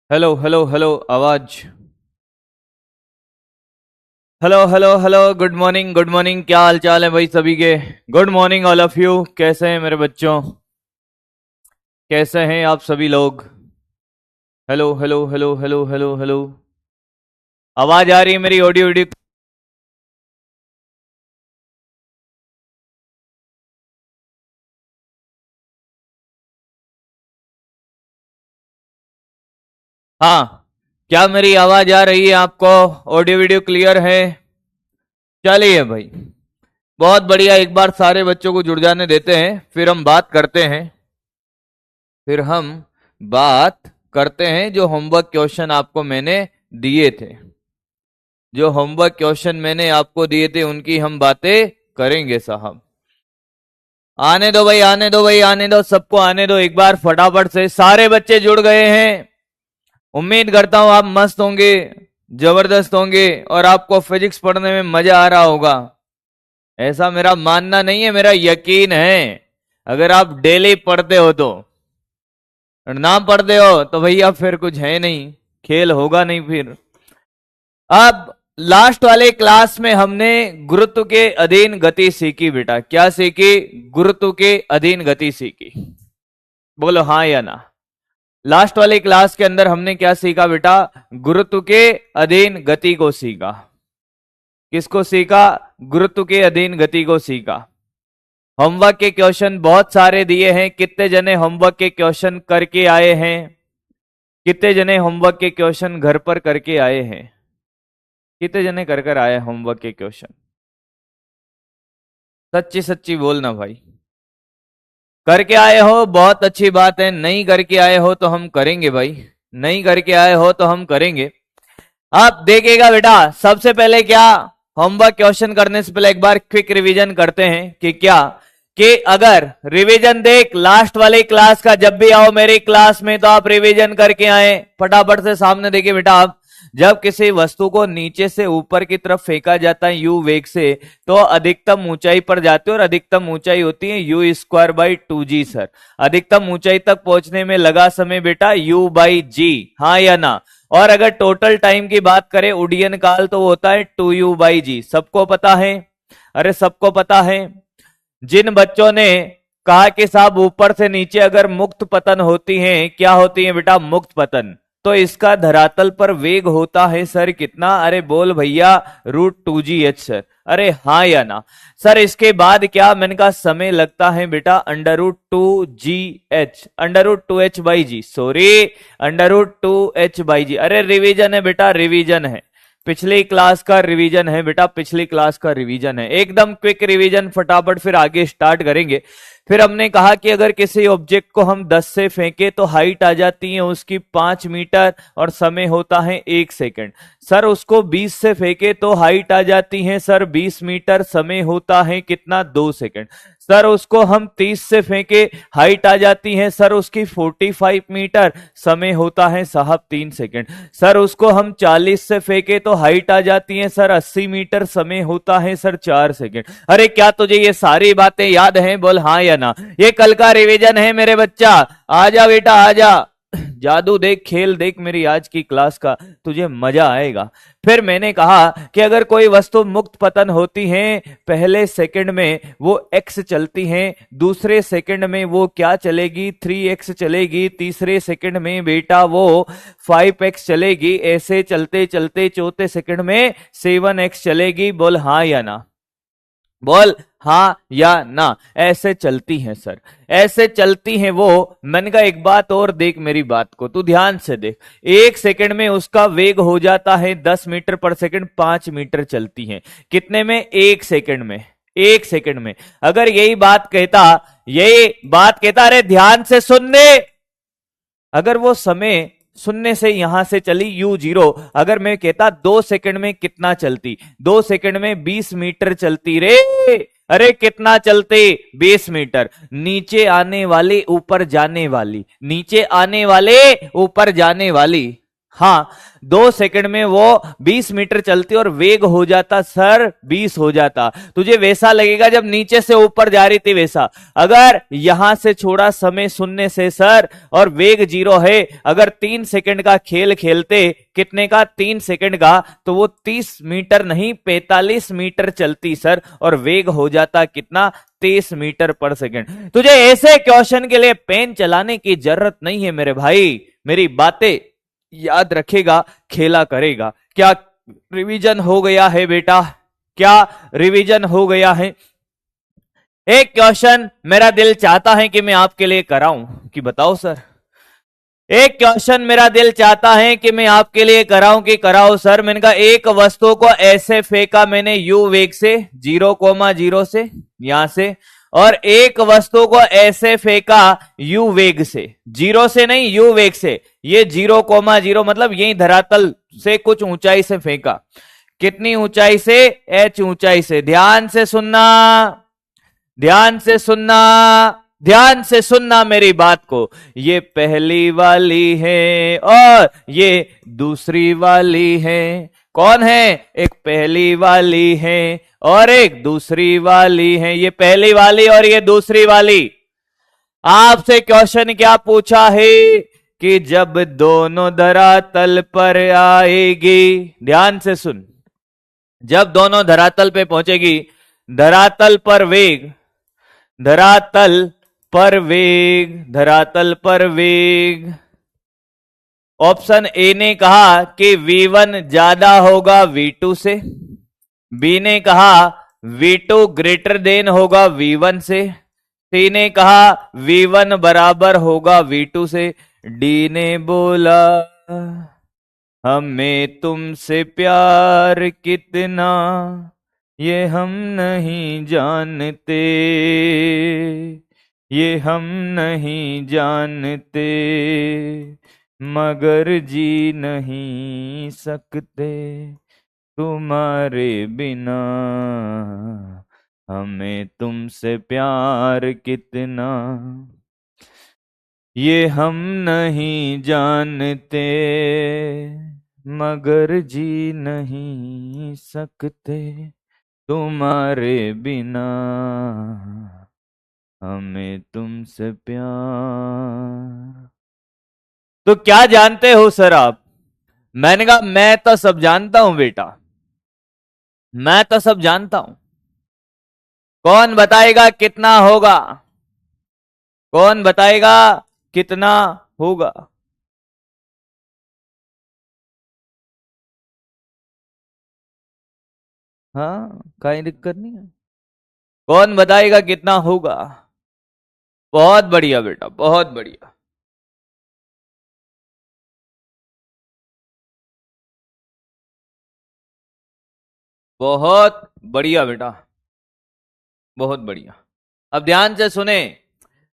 Hello hello hello आवाज। Hello hello hello, good morning, क्या हाल चाल है भाई सभी के। Good morning all of you, कैसे हैं मेरे बच्चों, कैसे हैं आप सभी लोग। Hello hello hello hello hello hello, आवाज आ रही है मेरी, ऑडियो वीडियो। हाँ, क्या मेरी आवाज आ रही है आपको, ऑडियो वीडियो क्लियर है। चलिए भाई, बहुत बढ़िया। एक बार सारे बच्चों को जुड़ जाने देते हैं, फिर हम बात करते हैं। फिर हम बात करते हैं जो होमवर्क क्वेश्चन आपको मैंने दिए थे। जो होमवर्क क्वेश्चन मैंने आपको दिए थे उनकी हम बातें करेंगे साहब। आने दो भाई, आने दो भाई, आने दो, सबको आने दो एक बार फटाफट से। सारे बच्चे जुड़ गए हैं। उम्मीद करता हूं आप मस्त होंगे, जबरदस्त होंगे और आपको फिजिक्स पढ़ने में मजा आ रहा होगा। ऐसा मेरा मानना नहीं है, मेरा यकीन है। अगर आप डेली पढ़ते हो तो, और ना पढ़ते हो तो भैया फिर कुछ है नहीं, खेल होगा नहीं फिर। अब लास्ट वाले क्लास में हमने गुरुत्व के अधीन गति सीखी बेटा। क्या सीखी? गुरुत्व के अधीन गति सीखी। बोलो हाँ या ना। लास्ट वाले क्लास के अंदर हमने क्या सीखा बेटा? गुरुत्व के अधीन गति को सीखा। किसको सीखा? गुरुत्व के अधीन गति को सीखा। होमवर्क के क्वेश्चन बहुत सारे दिए हैं। कितने जने होमवर्क के क्वेश्चन करके आए हैं? कितने जने होमवर्क के क्वेश्चन घर पर करके आए हैं? कितने जने कर कर आए होमवर्क के क्वेश्चन? सच्ची सच्ची बोलना भाई। करके आए हो, बहुत अच्छी बात है। नहीं करके आए हो तो हम करेंगे भाई, नहीं करके आए हो तो हम करेंगे। आप देखिएगा बेटा, सबसे पहले क्या, होमवर्क क्वेश्चन करने से पहले एक बार क्विक रिवीजन करते हैं कि क्या, कि अगर रिवीजन देख लास्ट वाली क्लास का, जब भी आओ मेरी क्लास में तो आप रिवीजन करके आए फटाफट से। सामने देखिए बेटा, आप जब किसी वस्तु को नीचे से ऊपर की तरफ फेंका जाता है यू वेग से, तो अधिकतम ऊंचाई पर जाते हैं और अधिकतम ऊंचाई होती है you square by 2g sir. अधिकतम ऊंचाई तक पहुंचने में लगा समय बेटा u बाई जी, हाँ या ना। और अगर टोटल टाइम की बात करें उड्डयन काल, तो वो होता है 2u बाई जी। सबको पता है? अरे सबको पता है। जिन बच्चों ने कहा कि साहब ऊपर से नीचे अगर मुक्त पतन होती हैं, क्या होती है बेटा? मुक्त पतन, तो इसका धरातल पर वेग होता है सर कितना? अरे बोल भैया, √2gh सर। अरे हाँ या ना सर। इसके बाद क्या, मैंने कहा समय लगता है बेटा √2gh, √2h/g, सॉरी √2h/g। अरे रिवीजन है बेटा, रिवीजन है, पिछली क्लास का रिवीजन है बेटा, पिछली क्लास का रिवीजन है। एकदम क्विक रिवीजन फटाफट, फिर आगे स्टार्ट करेंगे। फिर हमने कहा कि अगर किसी ऑब्जेक्ट को हम 10 से फेंके तो हाइट आ जाती है उसकी 5 मीटर और समय होता है 1 सेकंड। सर उसको 20 से फेंके तो हाइट आ जाती है सर 20 मीटर, समय होता है कितना? 2 सेकंड। सर उसको हम 30 से फेंके, हाइट आ जाती है सर उसकी 45 मीटर, समय होता है साहब 3 सेकंड। सर उसको हम 40 से फेंके तो हाइट आ जाती है सर 80 मीटर, समय होता है सर 4 सेकंड। अरे क्या तुझे ये सारी बातें याद हैं? बोल हाँ या ना। ये कल का रिवीजन है मेरे बच्चा, आजा बेटा आजा। जादू देख, खेल देख मेरी आज की क्लास का, तुझे मजा आएगा। फिर मैंने कहा कि अगर कोई वस्तु मुक्त पतन होती है, पहले सेकंड में वो x चलती है, दूसरे सेकंड में वो क्या चलेगी? 3x चलेगी, तीसरे सेकंड में बेटा वो 5x चलेगी, ऐसे चलते चलते चौथे सेकंड में 7x चलेगी। बोल हाँ या ना, बोल हाँ या ना। ऐसे चलती हैं सर, ऐसे चलती हैं वो। मैंने कहा एक बात और देख, मेरी बात को तू ध्यान से देख। 1 सेकंड में उसका वेग हो जाता है 10 मीटर पर सेकंड, 5 मीटर चलती हैं। कितने में? 1 सेकंड में। 1 सेकंड में। अगर यही बात कहता, यही बात कहता, अरे ध्यान से सुनने, अगर वो समय शून्य से यहां से चली u0, अगर मैं कहता 2 सेकंड में कितना चलती? 2 सेकंड में 20 मीटर चलती रे। अरे कितना चलते? 20 मीटर। नीचे आने वाले ऊपर जाने वाली, नीचे आने वाले ऊपर जाने वाली, हाँ, 2 सेकंड में वो 20 मीटर चलती और वेग हो जाता सर 20 हो जाता। तुझे वैसा लगेगा जब नीचे से ऊपर जा रही थी वैसा। अगर यहां से छोड़ा समय शून्य से सर और वेग 0 है, अगर 3 सेकंड का खेल खेलते, कितने का 3 सेकंड का, तो वो 30 मीटर नहीं 45 मीटर चलती सर और वेग हो जाता कितना 30 मीटर पर सेकंड। तुझे ऐसे क्वेश्चन के लिए पेन चलाने की जरूरत नहीं है मेरे भाई, मेरी बातें याद रखेगा, खेला करेगा। क्या रिवीजन हो गया है बेटा? क्या रिवीजन हो गया है? एक क्वेश्चन मेरा दिल चाहता है कि मैं आपके लिए कराऊं, कि बताओ सर। एक क्वेश्चन मेरा दिल चाहता है कि मैं आपके लिए कराऊं, कि कराओ सर। मैंने कहा एक वस्तु को ऐसे फेंका मैंने यू वेग से 0,0 से यहां से, और एक वस्तु को ऐसे फेंका यू वेग से, 0 से नहीं यू वेग से। ये 0,0 मतलब यही धरातल से कुछ ऊंचाई से फेंका। कितनी ऊंचाई से? h ऊंचाई से। ध्यान से सुनना, ध्यान से सुनना, ध्यान से सुनना मेरी बात को। ये पहली वाली है और ये दूसरी वाली है। कौन है? एक पहली वाली है और एक दूसरी वाली है। ये पहली वाली और ये दूसरी वाली। आपसे क्वेश्चन क्या पूछा है कि जब दोनों धरातल पर आएगी, ध्यान से सुन, जब दोनों धरातल पे पहुंचेगी, धरातल पर वेग, धरातल पर वेग, धरातल पर वेग। ऑप्शन ए ने कहा कि V1 ज्यादा होगा V2 से, बी ने कहा V2 ग्रेटर देन होगा V1 से, सी ने कहा V1 बराबर होगा V2 से, डी ने बोला हमें तुमसे प्यार कितना ये हम नहीं जानते, ये हम नहीं जानते, मगर जी नहीं सकते तुम्हारे बिना, हमें तुमसे प्यार कितना ये हम नहीं जानते, मगर जी नहीं सकते तुम्हारे बिना, हमें तुमसे प्यार। तो क्या जानते हो सर आप? मैंने कहा मैं तो सब जानता हूं बेटा, मैं तो सब जानता हूं। कौन बताएगा कितना होगा? कौन बताएगा कितना होगा? हाँ, कोई दिक्कत नहीं है। कौन बताएगा कितना होगा? बहुत बढ़िया बेटा, बहुत बढ़िया। बहुत बढ़िया बेटा, बहुत बढ़िया। अब ध्यान से सुने,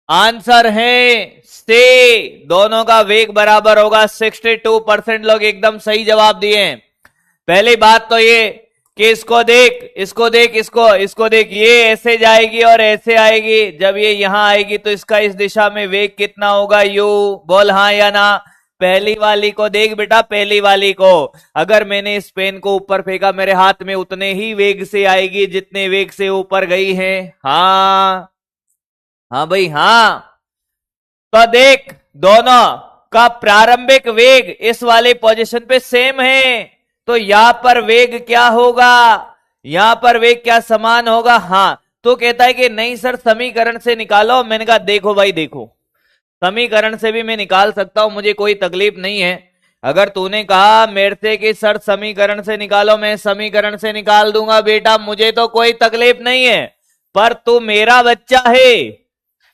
आंसर है से, दोनों का वेग बराबर होगा। 62% लोग एकदम सही जवाब दिए। पहली बात तो ये कि इसको देख, इसको देख, इसको देख, ये ऐसे जाएगी और ऐसे आएगी। जब ये यहां आएगी तो इसका इस दिशा में वेग कितना होगा? यू। बोल हाँ या ना। पहली वाली को देख बेटा, पहली वाली को। अगर मैंने इस पेन को ऊपर फेंका मेरे हाथ में उतने ही वेग से आएगी जितने वेग से ऊपर गई है। हाँ हाँ भाई हाँ। तो देख, दोनों का प्रारंभिक वेग इस वाले पोजीशन पे सेम है, तो यहां पर वेग क्या होगा? यहां पर वेग क्या समान होगा? हाँ। तो कहता है कि नहीं सर समीकरण से निकालो। मैंने कहा देखो भाई देखो, समीकरण से भी मैं निकाल सकता हूं, मुझे कोई तकलीफ नहीं है। अगर तूने कहा मेरे से कि सर समीकरण से निकालो, मैं समीकरण से निकाल दूंगा बेटा, मुझे तो कोई तकलीफ नहीं है। पर तू मेरा बच्चा है,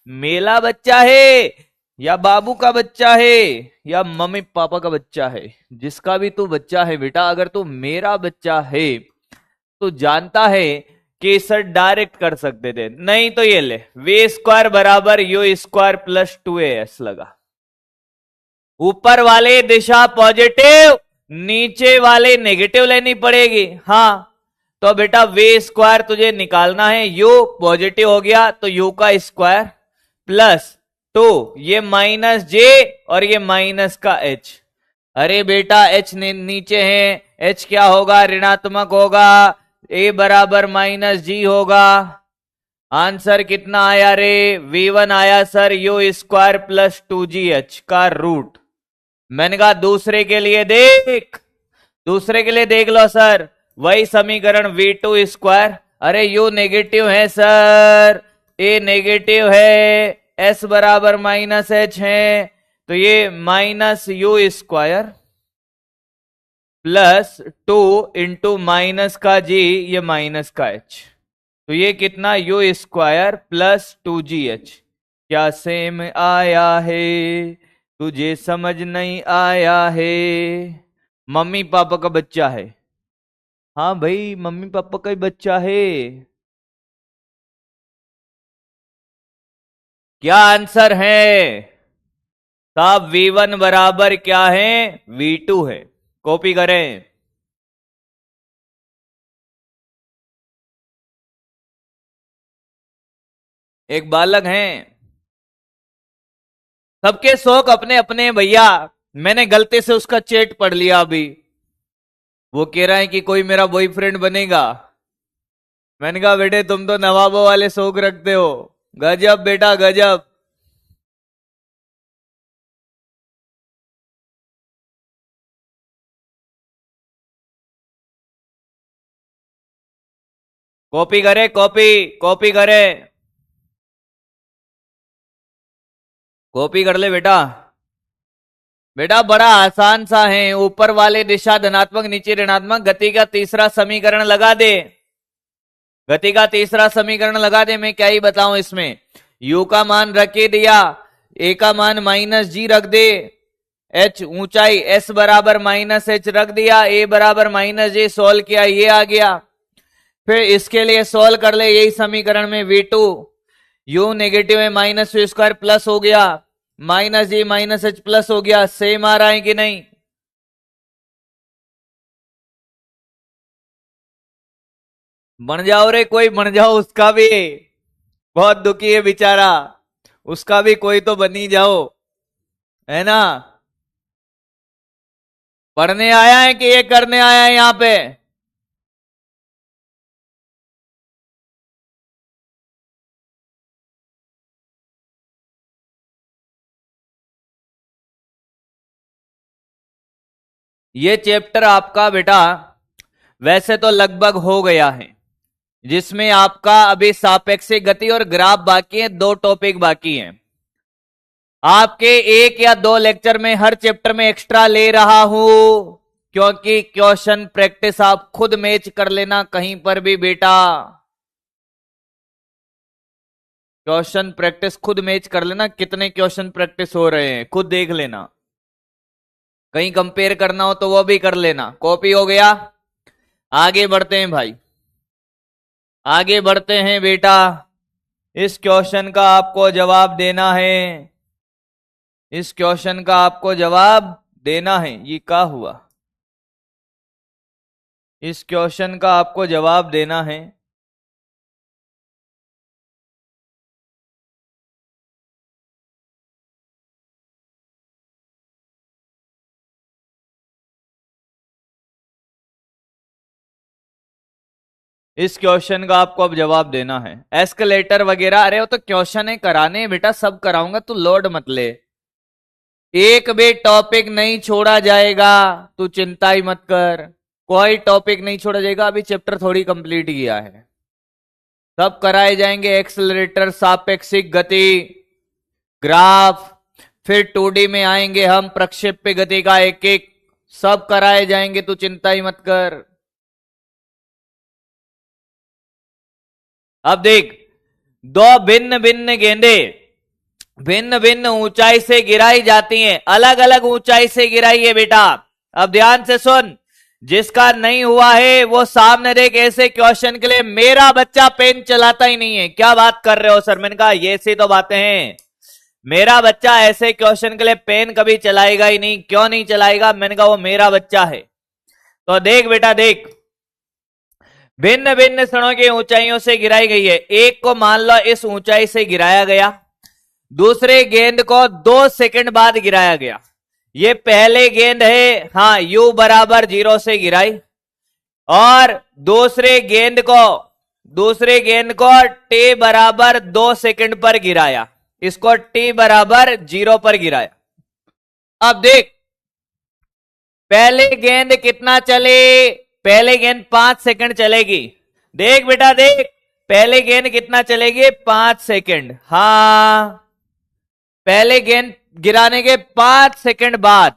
मेरा बच्चा है या बाबू का बच्चा है या मम्मी पापा का बच्चा है, जिसका भी तू बच्चा है बेटा, अगर तू मेरा बच्चा है तो जानता है कि सर डायरेक्ट कर सकते थे। नहीं तो ये ले, वी स्क्वायर बराबर यू स्क्वायर प्लस 2as लगा। ऊपर वाले दिशा पॉजिटिव, नीचे वाले नेगेटिव लेनी पड़ेगी। हाँ, तो बेटा वी स्क्वायर तुझे निकालना है, यू पॉजिटिव हो गया तो यू का स्क्वायर प्लस 2, ये माइनस जे और ये माइनस का एच। अरे बेटा h नीचे है, h क्या होगा, ऋणात्मक होगा, a बराबर माइनस जी होगा। आंसर कितना आया रे, v1 आया sir you square plus 2gh का रूट। मैंने कहा दूसरे के लिए देख, दूसरे के लिए देख लो सर, वही समीकरण v2 स्क्वायर, अरे u नेगेटिव है सर, a नेगेटिव है, s बराबर माइनस h है, तो ये minus you square plus 2 into minus का g, ये माइनस का h, तो ये कितना यू स्क्वायर प्लस 2gh। क्या सेम आया है, तुझे समझ नहीं आया है। मम्मी पापा का बच्चा है, हाँ भाई मम्मी पापा का ही बच्चा है। क्या आंसर है साहब, v1 बराबर क्या है, v2 है। कॉपी करें। एक बालक हैं, सबके शौक अपने अपने भैया, मैंने गलती से उसका चैट पढ़ लिया अभी, वो कह रहा है कि कोई मेरा बॉयफ्रेंड बनेगा। मैंने कहा बेटे तुम तो नवाबों वाले शौक रखते हो, गजब बेटा गजब। कॉपी करे, कॉपी कॉपी करे, कॉपी कर ले बेटा। बेटा बड़ा आसान सा है, ऊपर वाले दिशा धनात्मक नीचे ऋणात्मक, गति का तीसरा समीकरण लगा दे, गति का तीसरा समीकरण लगा दे। मैं क्या ही बताऊं इसमें, u का मान रख ही दिया, a का मान माइनस जी रख दे, h ऊंचाई s बराबर माइनस h रख दिया, a बराबर माइनस जी, सोल्व किया ये आ गया। फिर इसके लिए सोल्व कर ले, यही समीकरण में v2, u नेगेटिव है, माइनस यू स्क्वायर प्लस हो गया, माइनस जी माइनस h प्लस हो गया। सेम आ रहा है कि नहीं, बन जाओ रे कोई, बन जाओ, उसका भी बहुत दुखी है बेचारा, उसका भी कोई तो बन ही जाओ, है ना। पढ़ने आया है कि ये करने आया है यहां पे, ये चैप्टर आपका बेटा वैसे तो लगभग हो गया है, जिसमें आपका अभी सापेक्षिक गति और ग्राफ बाकी है, 2 टॉपिक बाकी हैं। आपके 1 या 2 लेक्चर में हर चैप्टर में एक्स्ट्रा ले रहा हूं, क्योंकि क्वेश्चन प्रैक्टिस आप खुद मैच कर लेना कहीं पर भी बेटा, क्वेश्चन प्रैक्टिस खुद मैच कर लेना, कितने क्वेश्चन प्रैक्टिस हो रहे हैं खुद देख लेना, कहीं कंपेयर करना हो तो वो भी कर लेना। कॉपी हो गया, आगे बढ़ते हैं भाई, आगे बढ़ते हैं बेटा। इस क्वेश्चन का आपको जवाब देना है, इस क्वेश्चन का आपको जवाब देना है। ये क्या हुआ, इस क्वेश्चन का आपको जवाब देना है। इस क्वेश्चन का आपको अब जवाब देना है। एस्केलेटर वगैरह, अरे वो तो क्वेश्चन है, कराने हैं बेटा, सब कराऊंगा, तू लोड मत ले, एक भी टॉपिक नहीं छोड़ा जाएगा, तू चिंता ही मत कर, कोई टॉपिक नहीं छोड़ा जाएगा। अभी चैप्टर थोड़ी कंप्लीट किया है, सब कराए जाएंगे, एक्सेलरेटर, सापेक्षिक गति, ग्राफ, फिर 2D में आएंगे हम, प्रक्षेप्य गति का एक एक सब कराए जाएंगे, तू चिंता ही मत कर। अब देख, 2 भिन्न भिन्न गेंदे भिन्न भिन्न ऊंचाई से गिराई जाती हैं, अलग अलग ऊंचाई से गिराई है बेटा। अब ध्यान से सुन, जिसका नहीं हुआ है वो सामने देख, ऐसे क्वेश्चन के लिए मेरा बच्चा पेन चलाता ही नहीं है। क्या बात कर रहे हो सर, मैंने कहा ये सी तो बातें हैं, मेरा बच्चा ऐसे क्वेश्चन के लिए पेन कभी चलाएगा ही नहीं। क्यों नहीं चलाएगा, मैंने कहा वो मेरा बच्चा है। तो देख बेटा देख, भिन्न भिन्न क्षणों की ऊंचाइयों से गिराई गई है। एक को मान लो इस ऊंचाई से गिराया गया, दूसरे गेंद को 2 सेकंड बाद गिराया गया। ये पहले गेंद है, हाँ, u बराबर 0 से गिराई, और दूसरे गेंद को t बराबर 2 सेकंड पर गिराया, इसको t बराबर 0 पर गिराया। अब देख, पहले गेंद कितना चले, पहले गेंद 5 सेकंड चलेगी। देख बेटा देख, पहले गेंद कितना चलेगी, 5 सेकंड। हाँ, पहले गेंद गिराने के 5 सेकंड बाद,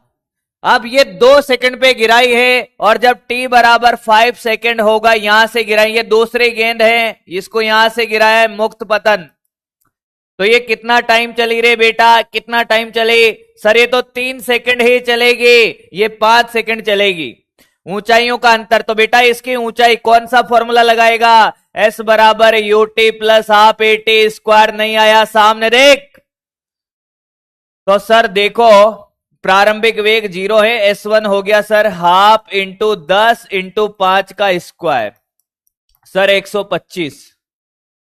अब ये 2 सेकंड पे गिराई है, और जब t बराबर 5 सेकंड होगा यहां से गिराई, ये दूसरी गेंद है, इसको यहां से गिराया है, मुक्त पतन। तो ये कितना टाइम चली रे बेटा, कितना टाइम चली? सर ये तो 3 सेकंड ही चलेगी, ये 5 सेकंड चलेगी। ऊंचाइयों का अंतर, तो बेटा इसकी ऊंचाई कौन सा फॉर्मूला लगाएगा? s बराबर ut plus half at square. नहीं आया सामने देख, तो सर देखो प्रारंभिक वेग 0 है, s1 हो गया सर हाफ इंटू 10 इंटू 5 का स्क्वायर, सर 125।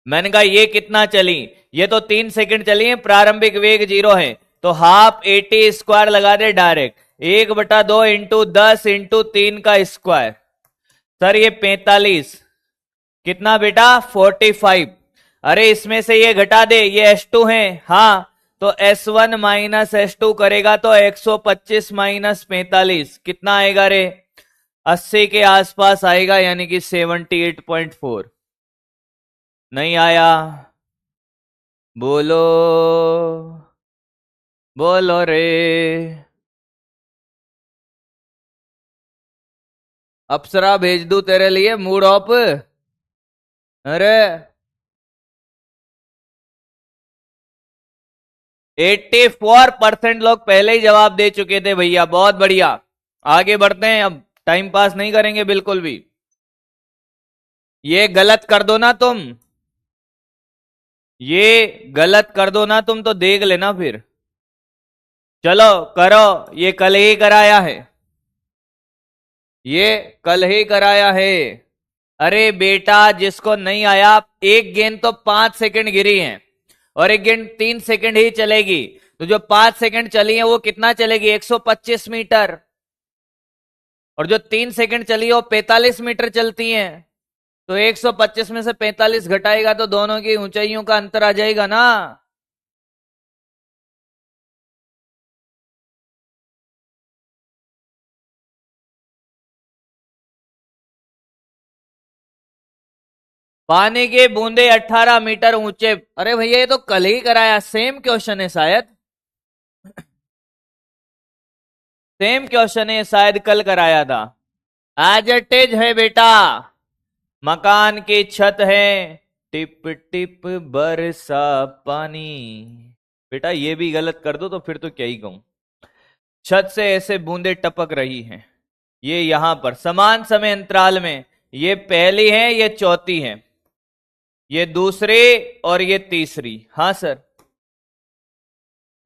मैंने कहा ये कितना चली, ये तो 3 सेकंड चली है, प्रारंभिक वेग 0 है, तो हाफ at स्क्वायर लगा दे डायरेक्ट, 1/2 इंटू 10 इंटू 3 का स्क्वायर, सर ये 45। कितना बेटा? 45। अरे इसमें से ये घटा दे, ये s2 है, हाँ, तो s1 माइनस s2 करेगा तो 125 माइनस 45 कितना आएगा रे? 80 के आसपास आएगा, यानी कि 78.4। नहीं आया? बोलो बोलो रे। अप्सरा भेज दूं तेरे लिए मूड ऑफ? अरे 84% लोग पहले ही जवाब दे चुके थे भैया, बहुत बढ़िया। आगे बढ़ते हैं, अब टाइम पास नहीं करेंगे बिल्कुल भी। ये गलत कर दो ना तुम, ये गलत कर दो ना तुम, तो देख लेना फिर। चलो करो, ये कल ही कराया है, ये कल ही कराया है। अरे बेटा जिसको नहीं आया, एक गेंद तो 5 सेकंड गिरी है और एक गेंद 3 सेकंड ही चलेगी, तो जो 5 सेकंड चली है वो कितना चलेगी? 125 मीटर। और जो 3 सेकंड चली है वो 45 मीटर चलती है, तो 125 में से 45 घटाएगा तो दोनों की ऊंचाइयों का अंतर आ जाएगा ना। पानी के बूंदे 18 मीटर ऊंचे। अरे भैया ये तो कल ही कराया, सेम क्वेश्चन है शायद, सेम क्वेश्चन है शायद, कल कराया था। एज इट इज है बेटा, मकान की छत है, टिप टिप बरसा पानी। बेटा ये भी गलत कर दो तो फिर तो क्या ही कहूं। छत से ऐसे बूंदे टपक रही हैं, ये यहां पर समान समय अंतराल में, ये पहली है, ये चौथी है, ये दूसरी और ये तीसरी। हाँ सर,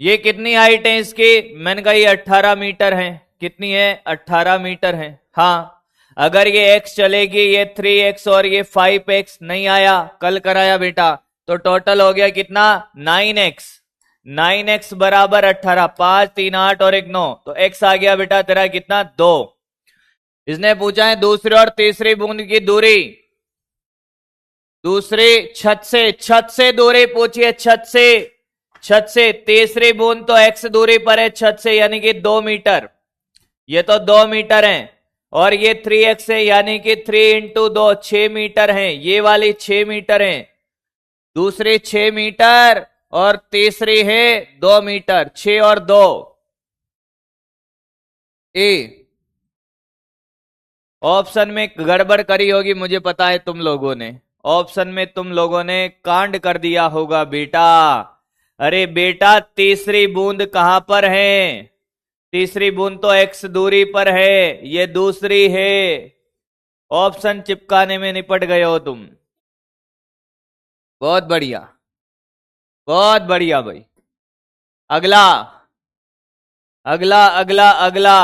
ये कितनी हाइट है इसकी? मैंने कहा ये 18 मीटर है। कितनी है? 18 मीटर है। हाँ, अगर ये x चलेगी, ये 3x और ये 5x। नहीं आया, कल कराया बेटा, तो टोटल हो गया कितना? 9x। 9x बराबर 18, 5 3 8 और 1 9, तो x आ गया बेटा तेरा कितना? 2। इसने पूछा है दूसरी और तीसरी बूंद की दूरी, दूसरी छत से दूरी पूछिए, छत से तीसरी बूंद तो x दूरी पर है छत से, यानी कि 2 मीटर, ये तो 2 मीटर है, और ये 3x है, यानी कि 3 इंटू 2 6 मीटर है, ये वाली 6 मीटर है, दूसरी 6 मीटर और तीसरी है 2 मीटर। 6 और 2 ए। ऑप्शन में गड़बड़ करी होगी, मुझे पता है, तुम लोगों ने ऑप्शन में तुम लोगों ने कांड कर दिया होगा बेटा। अरे बेटा तीसरी बूंद कहां पर है? तीसरी बूंद तो x दूरी पर है, ये दूसरी है। ऑप्शन चिपकाने में निपट गए हो तुम, बहुत बढ़िया, बहुत बढ़िया भाई। अगला अगला अगला अगला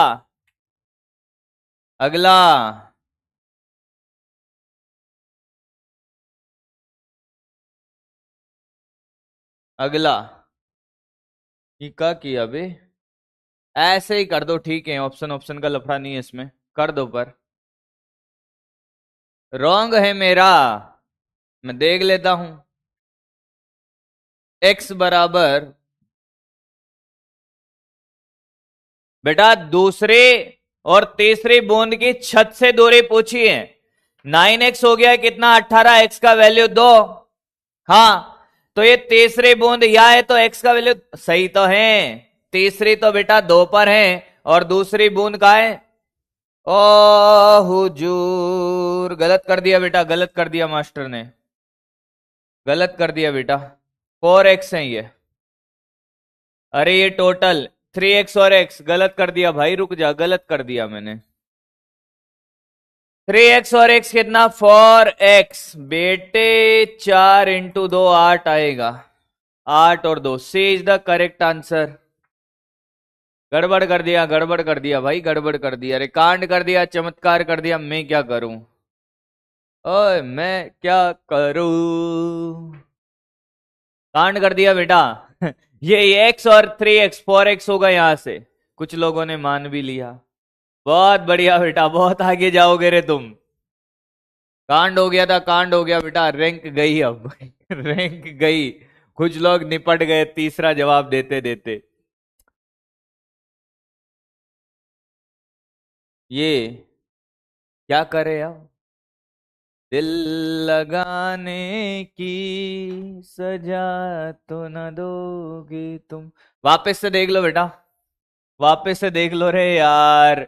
अगला। अगला ये क्या किया बे? ऐसे ही कर दो, ठीक है, ऑप्शन ऑप्शन का लफड़ा नहीं है इसमें, कर दो। पर रॉन्ग है मेरा, मैं देख लेता हूं। एक्स बराबर, बेटा दूसरे और तीसरी बूंद की छत से दूरी पूछी है। 9x हो गया कितना, 18, x का वैल्यू 2। हाँ, तो ये तीसरी बूंद यह है, तो x का वैल्यू सही तो है। तीसरी तो बेटा 2 पर है, और दूसरी बूंद का है, ओ हुजूर, गलत कर दिया बेटा, गलत कर दिया मास्टर ने, गलत कर दिया बेटा। 4x है ये। अरे ये टोटल 3x और x, गलत कर दिया भाई, रुक जा, गलत कर दिया मैंने। 3x और x कितना, 4x बेटे, 4 × 2 8 आएगा, 8 और 2, सी इज द करेक्ट आंसर। गड़बड़ कर दिया, गड़बड़ कर दिया भाई, गड़बड़ कर दिया, अरे कांड कर दिया, चमत्कार कर दिया, मैं क्या करूं, ओए मैं क्या करूं, कांड कर दिया बेटा। ये x और 3x 4x होगा यहां से, कुछ लोगों ने मान भी लिया। बहुत बढ़िया बेटा, बहुत आगे जाओगे रे तुम। कांड हो गया था, कांड हो गया बेटा, रैंक गई अब। रैंक गई, कुछ लोग निपट गए तीसरा जवाब देते देते। ये क्या करे अब, दिल लगाने की सजा तो न दोगे तुम। वापस से देख लो बेटा, वापस से देख लो रे यार,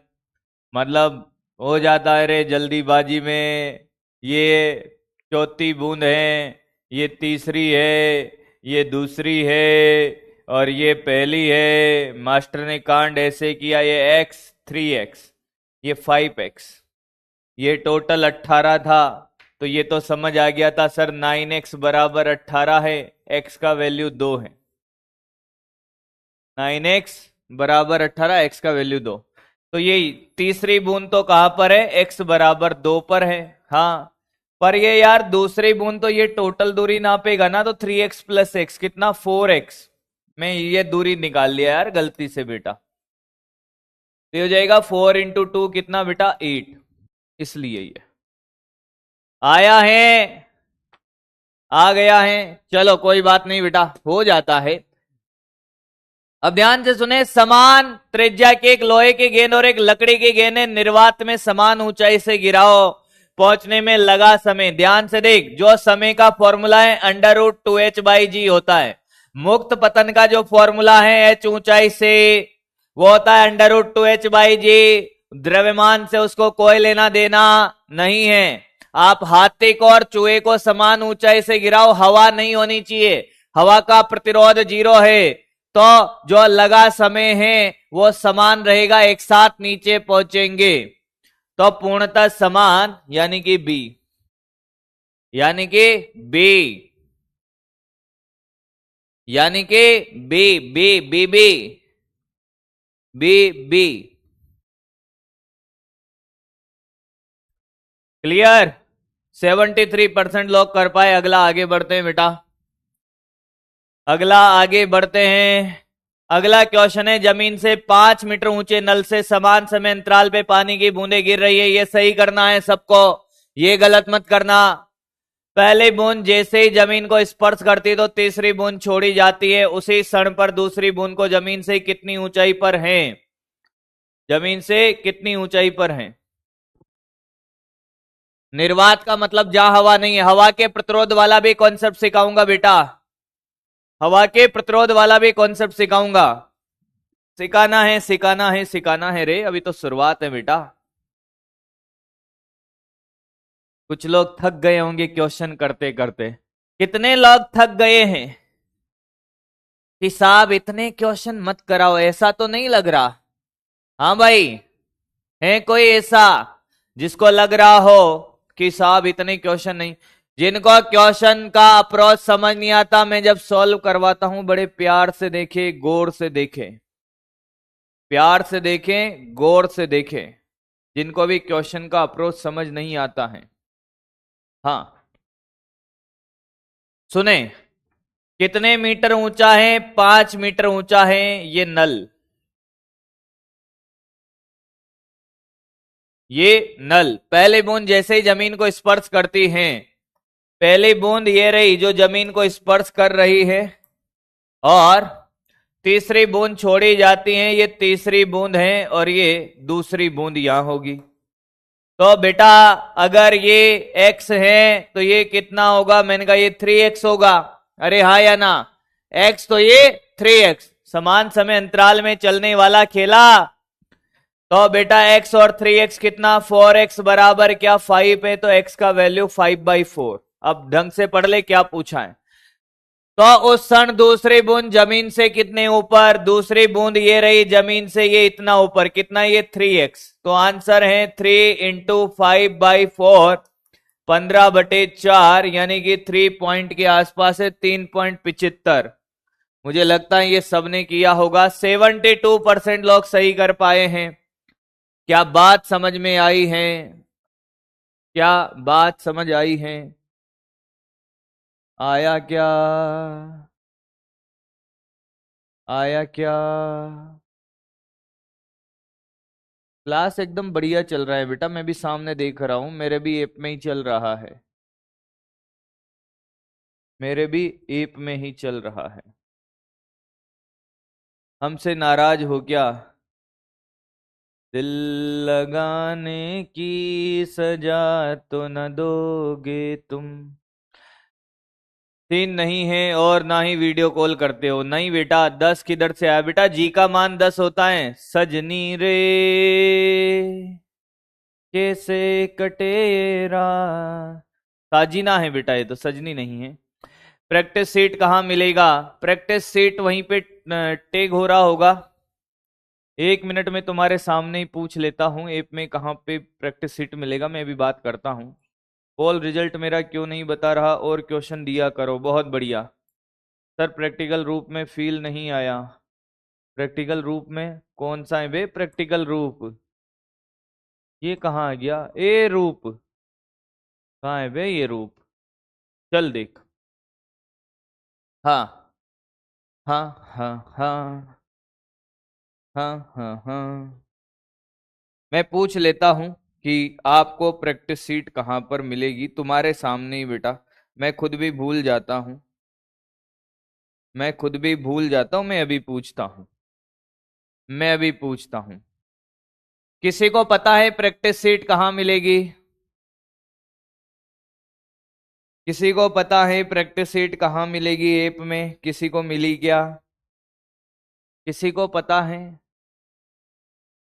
मतलब हो जाता है रे जल्दीबाजी में। ये चौथी बूंद है, ये तीसरी है, ये दूसरी है, और ये पहली है। मास्टर ने कांड ऐसे किया, ये x 3x, ये 5x, ये टोटल 18 था, तो ये तो समझ आ गया था सर, 9x बराबर 18 है, x का वैल्यू 2 है। 9x बराबर 18, x का वैल्यू 2। तो ये तीसरी बूंद तो कहां पर है, x बराबर 2 पर है। हाँ, पर ये यार दूसरी बूंद तो ये टोटल दूरी नापेगा ना, तो 3x प्लस x कितना, 4x। मैं ये दूरी निकाल लिया यार गलती से बेटा, तो ये हो जाएगा 4 × 2 कितना बेटा, 8, इसलिए ये आया है, आ गया है। चलो कोई बात नहीं बेटा, हो जाता है। अब ध्यान से सुने, समान त्रिज्या के एक लोहे की गेंद और एक लकड़ी की गेंद निर्वात में समान ऊंचाई से गिराओ, पहुंचने में लगा समय। ध्यान से देख, जो समय का फॉर्मूला है √2h/g होता है। मुक्त पतन का जो फॉर्मूला है h ऊंचाई से, वो होता है √2h/g। द्रव्यमान से उसको कोई लेना देना नहीं है। आप हाथी को और चूहे को समान ऊंचाई से गिराओ, हवा नहीं होनी चाहिए, हवा का प्रतिरोध 0 है, तो जो लगा समय है वो समान रहेगा, एक साथ नीचे पहुंचेंगे, तो पूर्णतः समान, यानी कि बी, यानी कि बी, यानी कि B, B B B B B. Clear, 73% लोग कर पाए। अगला आगे बढ़ते हैं बेटा, अगला आगे बढ़ते हैं। अगला क्वेश्चन है, जमीन से 5 मीटर ऊंचे नल से समान समय अंतराल पे पानी की बूंदें गिर रही है। ये सही करना है सबको, ये गलत मत करना। पहली बूंद जैसे ही जमीन को स्पर्श करती है तो तीसरी बूंद छोड़ी जाती है, उसी क्षण पर दूसरी बूंद को जमीन से कितनी ऊंचाई पर है, जमीन से कितनी ऊंचाई पर है। निर्वात का मतलब जहां हवा नहीं है। हवा के प्रतिरोध वाला भी कॉन्सेप्ट सिखाऊंगा बेटा, हवा के प्रतिरोध वाला भी कॉन्सेप्ट सिखाऊंगा। सिखाना है, सिखाना है, सिखाना है रे, अभी तो शुरुआत है बेटा। कुछ लोग थक गए होंगे क्वेश्चन करते करते। कितने लोग थक गए हैं कि साहब इतने क्वेश्चन मत कराओ, ऐसा तो नहीं लग रहा। हाँ भाई, है कोई ऐसा जिसको लग रहा हो कि साहब इतने क्वेश्चन नहीं। जिनको क्वेश्चन का अप्रोच समझ नहीं आता, मैं जब सॉल्व करवाता हूं, बड़े प्यार से देखे, गौर से देखे, प्यार से देखें, गौर से देखें, जिनको भी क्वेश्चन का अप्रोच समझ नहीं आता है। हाँ सुने, कितने मीटर ऊंचा है, 5 मीटर ऊंचा है ये नल। ये नल। पहली बूंद जैसे ही जमीन को स्पर्श करती है, पहली बूंद ये रही जो जमीन को स्पर्श कर रही है, और तीसरी बूंद छोड़ी जाती है, ये तीसरी बूंद है, और ये दूसरी बूंद यहां होगी। तो बेटा अगर ये x है तो ये कितना होगा? मैंने कहा ये 3x होगा। अरे हाँ या ना? x तो ये 3x, समान समय अंतराल में चलने वाला खेला। तो बेटा x और 3x कितना? 4x बराबर क्या 5 है, तो x का वैल्यू 5/4। अब ढंग से पढ़ ले क्या पूछा है। तो उस क्षण दूसरी बूंद जमीन से कितने ऊपर? दूसरी बूंद ये रही जमीन से ये इतना ऊपर, कितना? ये 3x। तो आंसर है 3 इंटू 5/4, 15/4, यानी कि 3 पॉइंट के आसपास है, 3.75। मुझे लगता है ये सबने किया होगा। 72% लोग सही कर पाए हैं। क्या बात समझ में आई है? क्या बात समझ आई है? आया क्या? आया क्या? क्लास एकदम बढ़िया चल रहा है बेटा, मैं भी सामने देख रहा हूं, मेरे भी ऐप में ही चल रहा है, मेरे भी ऐप में ही चल रहा है। हमसे नाराज हो क्या? दिल लगाने की सजा तो न दोगे तुम। सीन नहीं है और ना ही वीडियो कॉल करते हो। नहीं बेटा, 10 किधर से आया? बेटा जी का मान 10 होता है। सजनी रे कैसे कटे ये रात। साजिना है बेटा, ये तो सजनी नहीं है। प्रैक्टिस सीट कहाँ मिलेगा? प्रैक्टिस सीट वहीं पे टेग हो रहा होगा। 1 मिनट में तुम्हारे सामने ही पूछ लेता हूँ, ऐप में कहाँ पे प्रैक्टिस सीट मिलेगा, मैं अभी बात करता हूँ। कॉल रिजल्ट मेरा क्यों नहीं बता रहा? और क्वेश्चन दिया करो। बहुत बढ़िया सर, प्रैक्टिकल रूप में फील नहीं आया। प्रैक्टिकल रूप में कौन सा है बे? प्रैक्टिकल रूप ये कहाँ आ गया? ए रूप कहाँ है बे? ये रूप चल देख। हाँ हाँ हाँ हाँ हाँ हाँ हाँ। मैं पूछ लेता हूं कि आपको प्रैक्टिस सीट कहाँ पर मिलेगी। तुम्हारे सामने ही बेटा, मैं खुद भी भूल जाता हूँ, मैं खुद भी भूल जाता हूँ। मैं अभी पूछता हूँ, मैं अभी पूछता हूँ। किसी को पता है प्रैक्टिस सीट कहाँ मिलेगी? किसी को पता है प्रैक्टिस सीट कहाँ मिलेगी ऐप में? किसी को मिली क्या? किसी को पता है?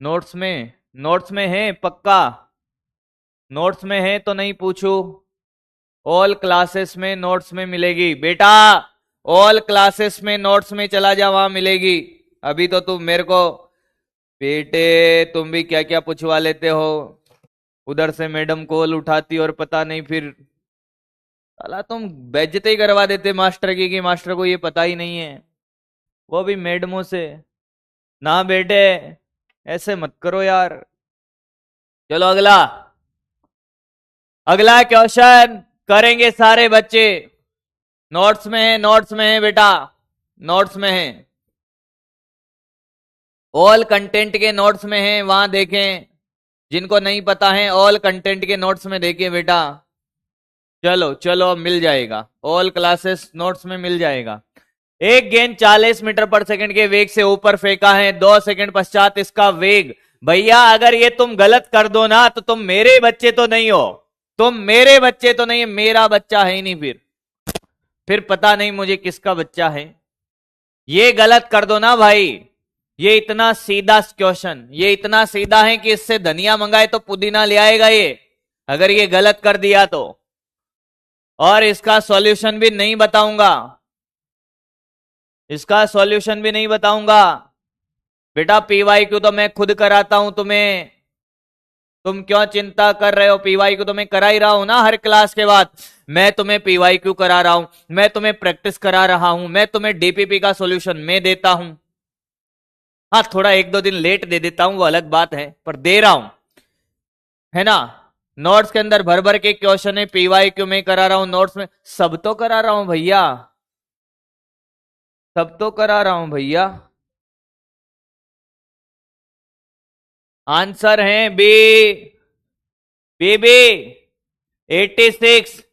नोट्स में? नोट्स में है पक्का? नोट्स में है तो नहीं पूछू? ऑल क्लासेस में नोट्स में मिलेगी बेटा। ऑल क्लासेस में नोट्स में चला जा, वहां मिलेगी। अभी तो तुम मेरे को बेटे, तुम भी क्या क्या पूछवा लेते हो। उधर से मैडम कॉल उठाती और पता नहीं फिर साला तुम बेइज्जती करवा देते मास्टर की कि मास्टर को ये पता ही नहीं है, वो भी मैडमों से। ना बेटे, ऐसे मत करो यार। चलो अगला, अगला क्वेश्चन करेंगे सारे बच्चे। नोट्स में है, नोट्स में है बेटा, नोट्स में है। ऑल कंटेंट के नोट्स में है, वहां देखें। जिनको नहीं पता है ऑल कंटेंट के नोट्स में देखिए बेटा। चलो चलो अब मिल जाएगा, ऑल क्लासेस नोट्स में मिल जाएगा। एक गेंद 40 मीटर पर सेकंड के वेग से ऊपर फेंका है, 2 सेकंड पश्चात इसका वेग। भैया अगर ये तुम गलत कर दो ना तो तुम मेरे बच्चे तो नहीं हो, तुम मेरे बच्चे तो नहीं, मेरा बच्चा है ही नहीं। फिर पता नहीं मुझे किसका बच्चा है। ये गलत कर दो ना भाई। ये इतना सीधा क्वेश्चन, ये इतना सीधा है कि इससे धनिया मंगाए तो पुदीना ले आएगा ये, अगर ये गलत कर दिया तो। और इसका सॉल्यूशन भी नहीं बताऊंगा, इसका सॉल्यूशन भी नहीं बताऊंगा। बेटा पीवाई क्यू तो मैं खुद कराता हूं तुम्हें, तुम क्यों चिंता कर रहे हो? पीवाई क्यू तो मैं करा ही रहा हूं ना हर क्लास के बाद। मैं तुम्हें पीवाई क्यू करा रहा हूं, मैं तुम्हें प्रैक्टिस करा रहा हूं, मैं तुम्हें डीपीपी का सॉल्यूशन मैं देता हूं। हाँ थोड़ा 1-2 दिन लेट दे देता हूं वो अलग बात है, पर दे रहा हूं, है ना। नोट्स के अंदर भर भर के क्वेश्चन है, पीवाई क्यू में करा रहा हूं, नोट्स में सब तो करा रहा हूं भैया, सब तो करा रहा हूं भैया। आंसर है बी, बीबी 86।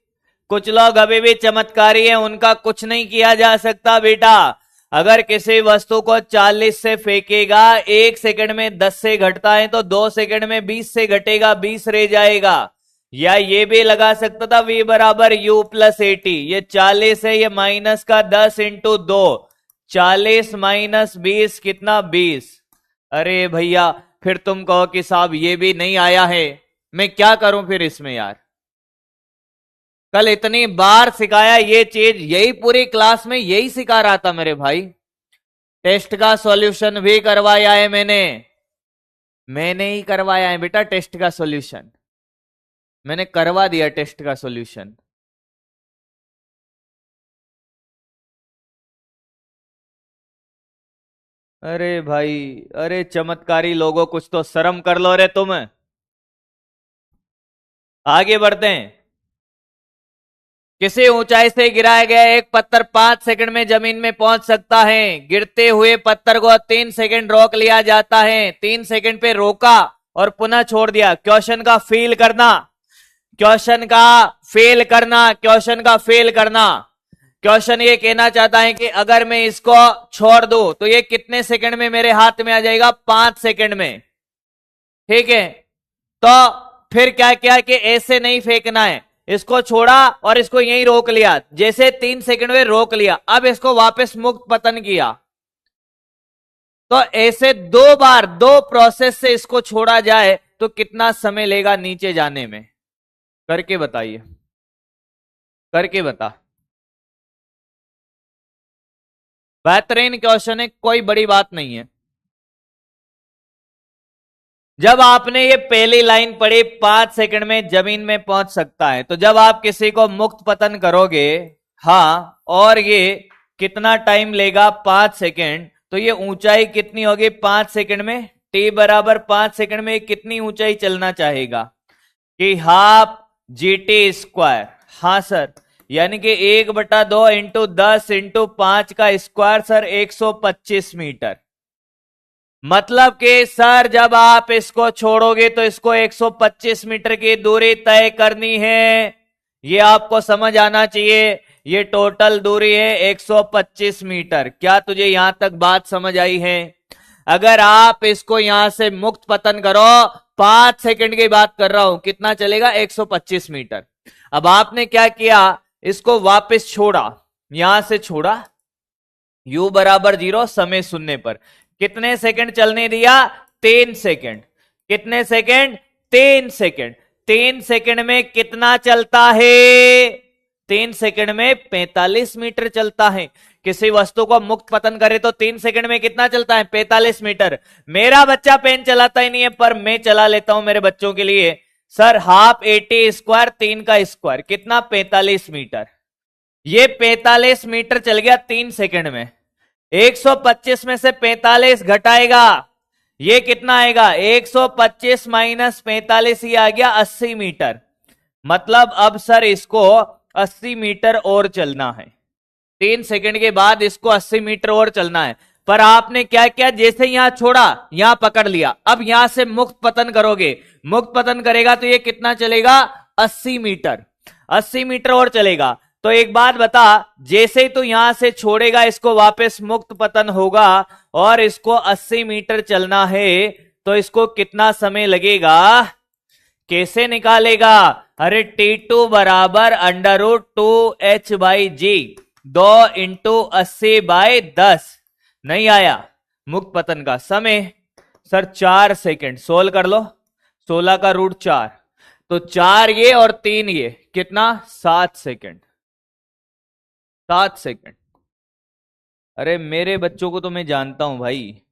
कुछ लोग अभी भी चमत्कारी हैं, उनका कुछ नहीं किया जा सकता बेटा। अगर किसी वस्तु को 40 से फेंकेगा, 1 सेकंड में 10 से घटता है, तो 2 सेकंड में 20 से घटेगा, 20 रह जाएगा। या ये भी लगा सकता था v बराबर u प्लस 80। ये 40 है, ये माइनस का 10 इंटू 2, 40 माइनस 20 कितना 20। अरे भैया फिर तुम कहो कि साहब ये भी नहीं आया है, मैं क्या करूं फिर इसमें यार। कल इतनी बार सिखाया ये चीज, यही पूरी क्लास में यही सिखा रहा था मेरे भाई। टेस्ट का सॉल्यूशन भी करवाया है मैंने ही करवाया है बेटा टेस्ट का सॉल्यूशन, मैंने करवा दिया टेस्ट का सॉल्यूशन। अरे भाई, अरे चमत्कारी लोगों कुछ तो शर्म कर लो रे तुम। आगे बढ़ते हैं। किसी ऊंचाई से गिराया गया एक पत्थर 5 सेकंड में जमीन में पहुंच सकता है। गिरते हुए पत्थर को 3 सेकंड रोक लिया जाता है। 3 सेकंड पे रोका और पुनः छोड़ दिया। क्वेश्चन का फील करना, क्वेश्चन का फेल करना, क्वेश्चन का फेल करना। क्वेश्चन ये कहना चाहता है कि अगर मैं इसको छोड़ दूं तो ये कितने सेकंड में मेरे हाथ में आ जाएगा? 5 सेकंड में। ठीक है, तो फिर क्या किया कि ऐसे नहीं फेंकना है, इसको छोड़ा और इसको यहीं रोक लिया। जैसे 3 सेकंड में रोक लिया, अब इसको वापस मुक्त पतन किया। तो ऐसे 2 बार 2 प्रोसेस से इसको छोड़ा जाए तो कितना समय लेगा नीचे जाने में? करके बताइए, करके बता। बेहतरीन क्वेश्चन है, कोई बड़ी बात नहीं है। जब आपने ये पहली लाइन पढ़ी 5 सेकंड में जमीन में पहुंच सकता है, तो जब आप किसी को मुक्त पतन करोगे, हाँ, और ये कितना टाइम लेगा? 5 सेकंड। तो ये ऊंचाई कितनी होगी 5 सेकंड में? t बराबर 5 सेकंड में कितनी ऊंचाई चलना चाहेगा? कि हाफ GT²। हाँ सर, यानी कि 1/2 इंटू 10 इंटू 5 का स्क्वायर सर 125 मीटर। मतलब कि सर जब आप इसको छोड़ोगे तो इसको 125 मीटर की दूरी तय करनी है। ये आपको समझ आना चाहिए। ये टोटल दूरी है 125 मीटर। क्या तुझे यहां तक बात समझ आई है? अगर आप इसको यहां से मुक्त पतन करो, 5 सेकंड की बात कर रहा हूं, कितना चलेगा? 125 मीटर। अब आपने क्या किया? इसको वापस छोड़ा, यहां से छोड़ा, u बराबर 0, समय शून्य पर कितने सेकंड चलने दिया? 3 सेकंड। कितने सेकंड? 3 सेकंड। 3 सेकंड में कितना चलता है? 3 सेकंड में 45 मीटर चलता है। किसी वस्तु को मुक्त पतन करे तो 3 सेकंड में कितना चलता है? 45 मीटर। मेरा बच्चा पेन चलाता ही नहीं है, पर मैं चला लेता हूं मेरे बच्चों के लिए। सर हाफ 80² 3 का स्क्वायर कितना? 45 मीटर। ये 45 मीटर चल गया 3 सेकंड में। 125 में से 45 घटाएगा, ये कितना आएगा? 125 माइनस 45, ये आ गया 80 मीटर। मतलब अब सर इसको 80 मीटर और चलना है। 3 सेकंड के बाद इसको 80 मीटर और चलना है। पर आपने क्या किया? जैसे यहां छोड़ा, यहां पकड़ लिया। अब यहां से मुक्त पतन करोगे, मुक्त पतन करेगा तो ये कितना चलेगा? 80 मीटर। 80 मीटर और चलेगा। तो एक बात बता, जैसे ही तू यहां से छोड़ेगा इसको वापस मुक्त पतन होगा, और इसको 80 मीटर चलना है, तो इसको कितना समय लगेगा? कैसे निकालेगा? अरे T2 बराबर √2h/g, 2 इंटू 80/10। नहीं आया मुक्त पतन का समय? Sir 4 second. सोल्व कर लो, 16 का रूट 4, तो 4 ये और 3 ये, कितना? 7 सेकंड। 7 सेकंड। अरे मेरे बच्चों को तो मैं जानता हूं भाई।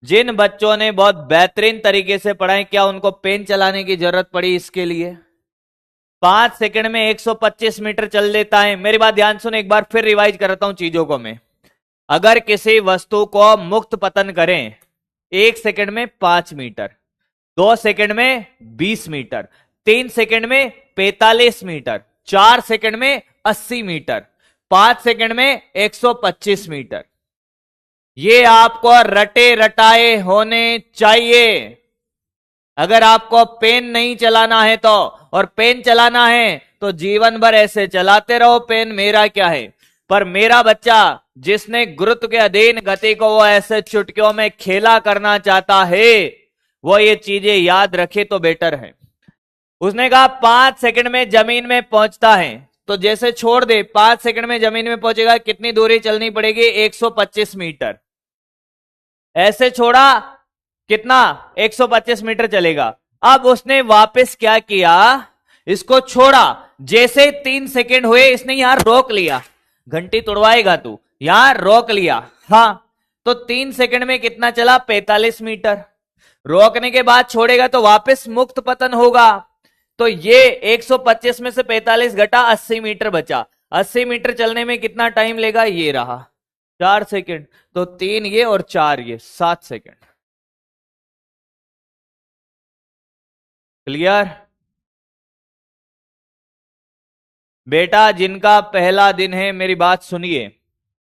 जिन बच्चों ने बहुत बेहतरीन तरीके से पढ़ा है, क्या उनको पेन चलाने की जरूरत पड़ी इसके लिए? 5 सेकंड में 125 मीटर चल देता है। मेरी बात ध्यान सुन, एक बार फिर रिवाइज करता हूं चीजों को मैं। अगर किसी वस्तु को मुक्त पतन करें 1 सेकंड में 5 मीटर, 2 सेकंड में 20 मीटर, 3 सेकंड में 45 मीटर, 4 सेकंड में 80 मीटर, 5 सेकंड में 125 मीटर। ये आपको रटे रटाए होने चाहिए। अगर आपको पेन नहीं चलाना है तो, और पेन चलाना है तो जीवन भर ऐसे चलाते रहो, पेन मेरा क्या है। पर मेरा बच्चा जिसने गुरुत्व के अधीन गति को वो ऐसे चुटकियों में खेला करना चाहता है, वो ये चीजें याद रखे तो बेटर है। उसने कहा 5 सेकंड में जमीन में पहुंचता है, तो जैसे छोड़ दे 5 सेकंड में जमीन में पहुंचेगा, कितनी दूरी चलनी पड़ेगी? 125 मीटर। ऐसे छोड़ा, कितना? 125 मीटर चलेगा। अब उसने वापस क्या किया, इसको छोड़ा, जैसे 3 सेकंड हुए इसने यहां रोक लिया। घंटी तोड़वाएगा तू, यहां रोक लिया। हाँ, तो 3 सेकंड में कितना चला? 45 मीटर। रोकने के बाद छोड़ेगा तो वापस मुक्त पतन होगा। तो ये 125 में से 45 घटा 80 मीटर बचा। 80 मीटर चलने में कितना टाइम लेगा? ये रहा 4 सेकंड। तो 3 ये और 4 ये, 7 सेकंड। क्लियर? बेटा जिनका पहला दिन है, मेरी बात सुनिए,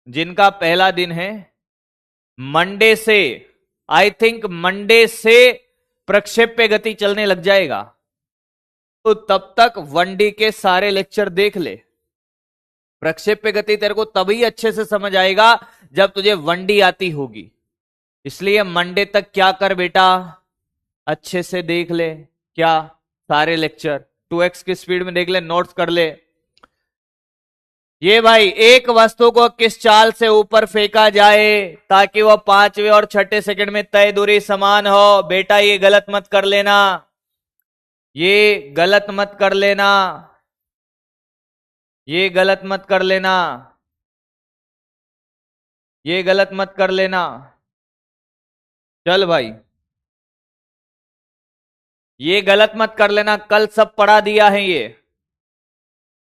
जिनका पहला दिन है, मंडे से, आई थिंक मंडे से प्रक्षेप्य गति चलने लग जाएगा, तो तब तक 1D के सारे लेक्चर देख ले। प्रक्षेप्य गति तेरे को तभी अच्छे से समझ आएगा जब तुझे 1D आती होगी। इसलिए मंडे तक क्या कर बेटा, अच्छे से देख ले। क्या? सारे लेक्चर 2x की स्पीड में देख ले, नोट्स कर ले। ये भाई, एक वस्तु को किस चाल से ऊपर फेंका जाए ताकि वह 5वें और 6ठे सेकंड में तय दूरी समान हो। बेटा ये गलत मत कर लेना, ये गलत मत कर लेना, ये गलत मत कर लेना, ये गलत मत कर लेना। चल भाई, ये गलत मत कर लेना, कल सब पढ़ा दिया है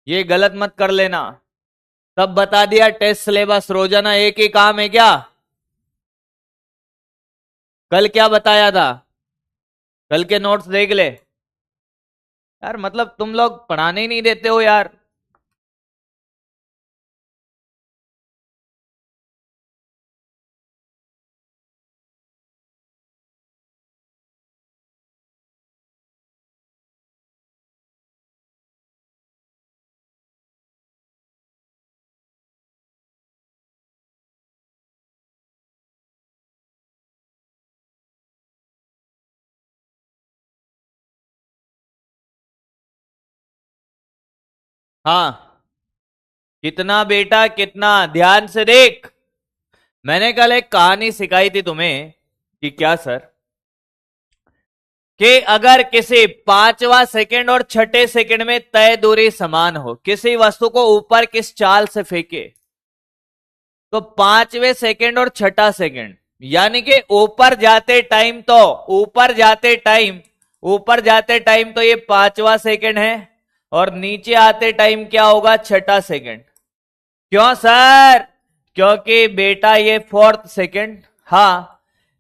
ये गलत मत कर लेना, सब बता दिया। टेस्ट सिलेबस रोजाना एक ही काम है क्या? कल क्या बताया था? कल के नोट्स देख ले यार, मतलब तुम लोग पढ़ाने ही नहीं देते हो यार। हाँ, कितना बेटा कितना, ध्यान से देख। मैंने कल एक कहानी सिखाई थी तुम्हें कि क्या सर, कि अगर किसी 5वां सेकंड और 6ठे सेकंड में तय दूरी समान हो, किसी वस्तु को ऊपर किस चाल से फेंके, तो 5वें सेकंड और 6ठा सेकंड, यानी कि ऊपर जाते टाइम तो ये 5वां सेकंड है, और नीचे आते टाइम क्या होगा? 6ठा सेकंड। क्यों सर? क्योंकि बेटा ये 4th सेकंड। हाँ,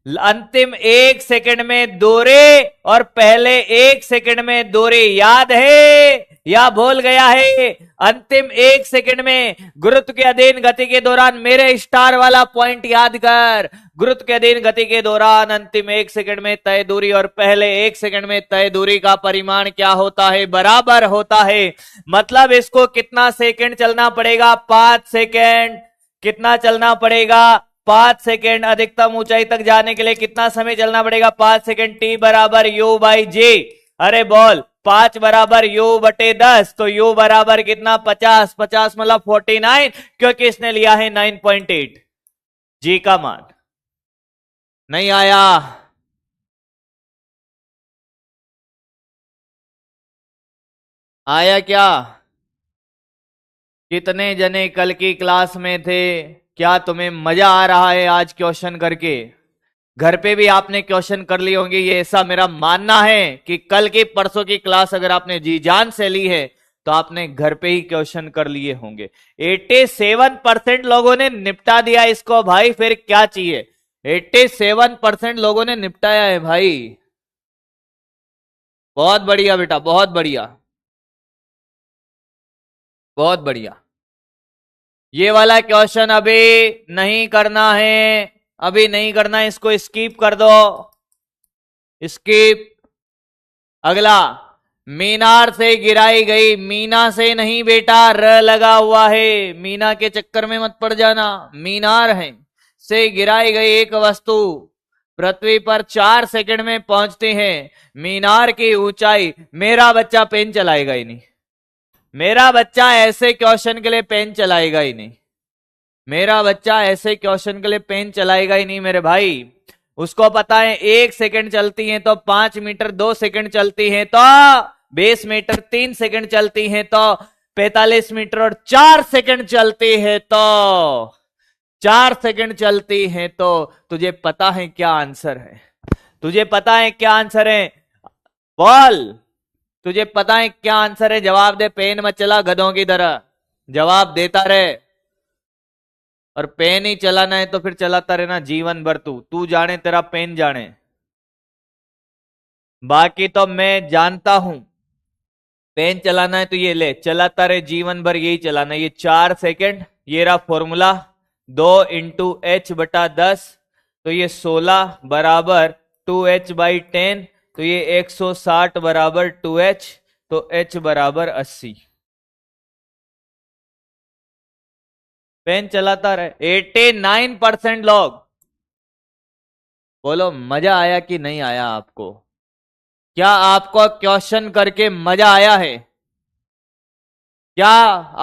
अंतिम 1 सेकंड में दूरी और पहले 1 सेकंड में दूरी याद है या भूल गया है? अंतिम 1 सेकंड में गुरुत्व के अधीन गति के दौरान, मेरे स्टार वाला पॉइंट याद कर, गुरुत्व के अधीन गति के दौरान अंतिम 1 सेकंड में तय दूरी और पहले 1 सेकंड में तय दूरी का परिमाण क्या होता है? बराबर होता है। मतलब इसको कितना सेकंड चलना पड़ेगा? 5 सेकंड। कितना चलना पड़ेगा? 5 सेकेंड। अधिकतम ऊंचाई तक जाने के लिए कितना समय चलना पड़ेगा? 5 सेकेंड। टी बराबर यू बाई जे। अरे बोल, 5 बराबर यू बटे 10, तो यू बराबर कितना? 50। 50 मतलब 49, क्योंकि इसने लिया है 9.8 जी का मान। नहीं आया? आया क्या? कितने जने कल की क्लास में थे? क्या तुम्हें मजा आ रहा है आज क्वेश्चन करके? घर पे भी आपने क्वेश्चन कर लिए होंगे, ये ऐसा मेरा मानना है कि कल की परसों की क्लास अगर आपने जी जान से ली है तो आपने घर पे ही क्वेश्चन कर लिए होंगे। 87% लोगों ने निपटा दिया इसको भाई, फिर क्या चाहिए? 87% लोगों ने निपटाया है भाई। बहुत बढ़िया बेटा, बहुत बढ़िया, बहुत बढ़िया। ये वाला क्वेश्चन अभी नहीं करना है, अभी नहीं करना है, इसको स्किप कर दो, स्किप। अगला, मीनार से गिराई गई, मीना से नहीं बेटा, र लगा हुआ है, मीना के चक्कर में मत पड़ जाना, मीनार है, से गिराई गई एक वस्तु पृथ्वी पर 4 सेकंड में पहुंचती है, मीनार की ऊंचाई। मेरा बच्चा पेन चलाएगा ही नहीं, मेरा बच्चा ऐसे क्वेश्चन के लिए पेन चलाएगा ही नहीं, मेरा बच्चा ऐसे क्वेश्चन के लिए पेन चलाएगा ही नहीं मेरे भाई। उसको पता है 1 सेकंड चलती है तो 5 मीटर, 2 सेकंड चलती है तो 20 मीटर, 3 सेकंड चलती है तो 45 मीटर, और 4 सेकंड चलती है तो 4 सेकंड चलती है तो तुझे पता है क्या आंसर है? तुझे पता है क्या आंसर है? बोल, तुझे पता है क्या आंसर है? जवाब दे, पेन मत चला गधों की तरह, जवाब देता रहे। और पेन ही चलाना है तो फिर चलाता रहना जीवन भर, तू जाने, तेरा पेन जाने, बाकी तो मैं जानता हूं। पेन चलाना है तो ये ले, चलाता रहे जीवन भर, यही चलाना है। ये 4 सेकंड, ये रहा फॉर्मूला, 2 इंटू एच बटा 10, तो ये 16 बराबर 2h बाई 10, तो ये 160 बराबर 2h, तो h बराबर 80। पेन चलाता रहे। 89% लोग, बोलो मजा आया कि नहीं आया आपको? क्या आपको क्वेश्चन करके मजा आया है? क्या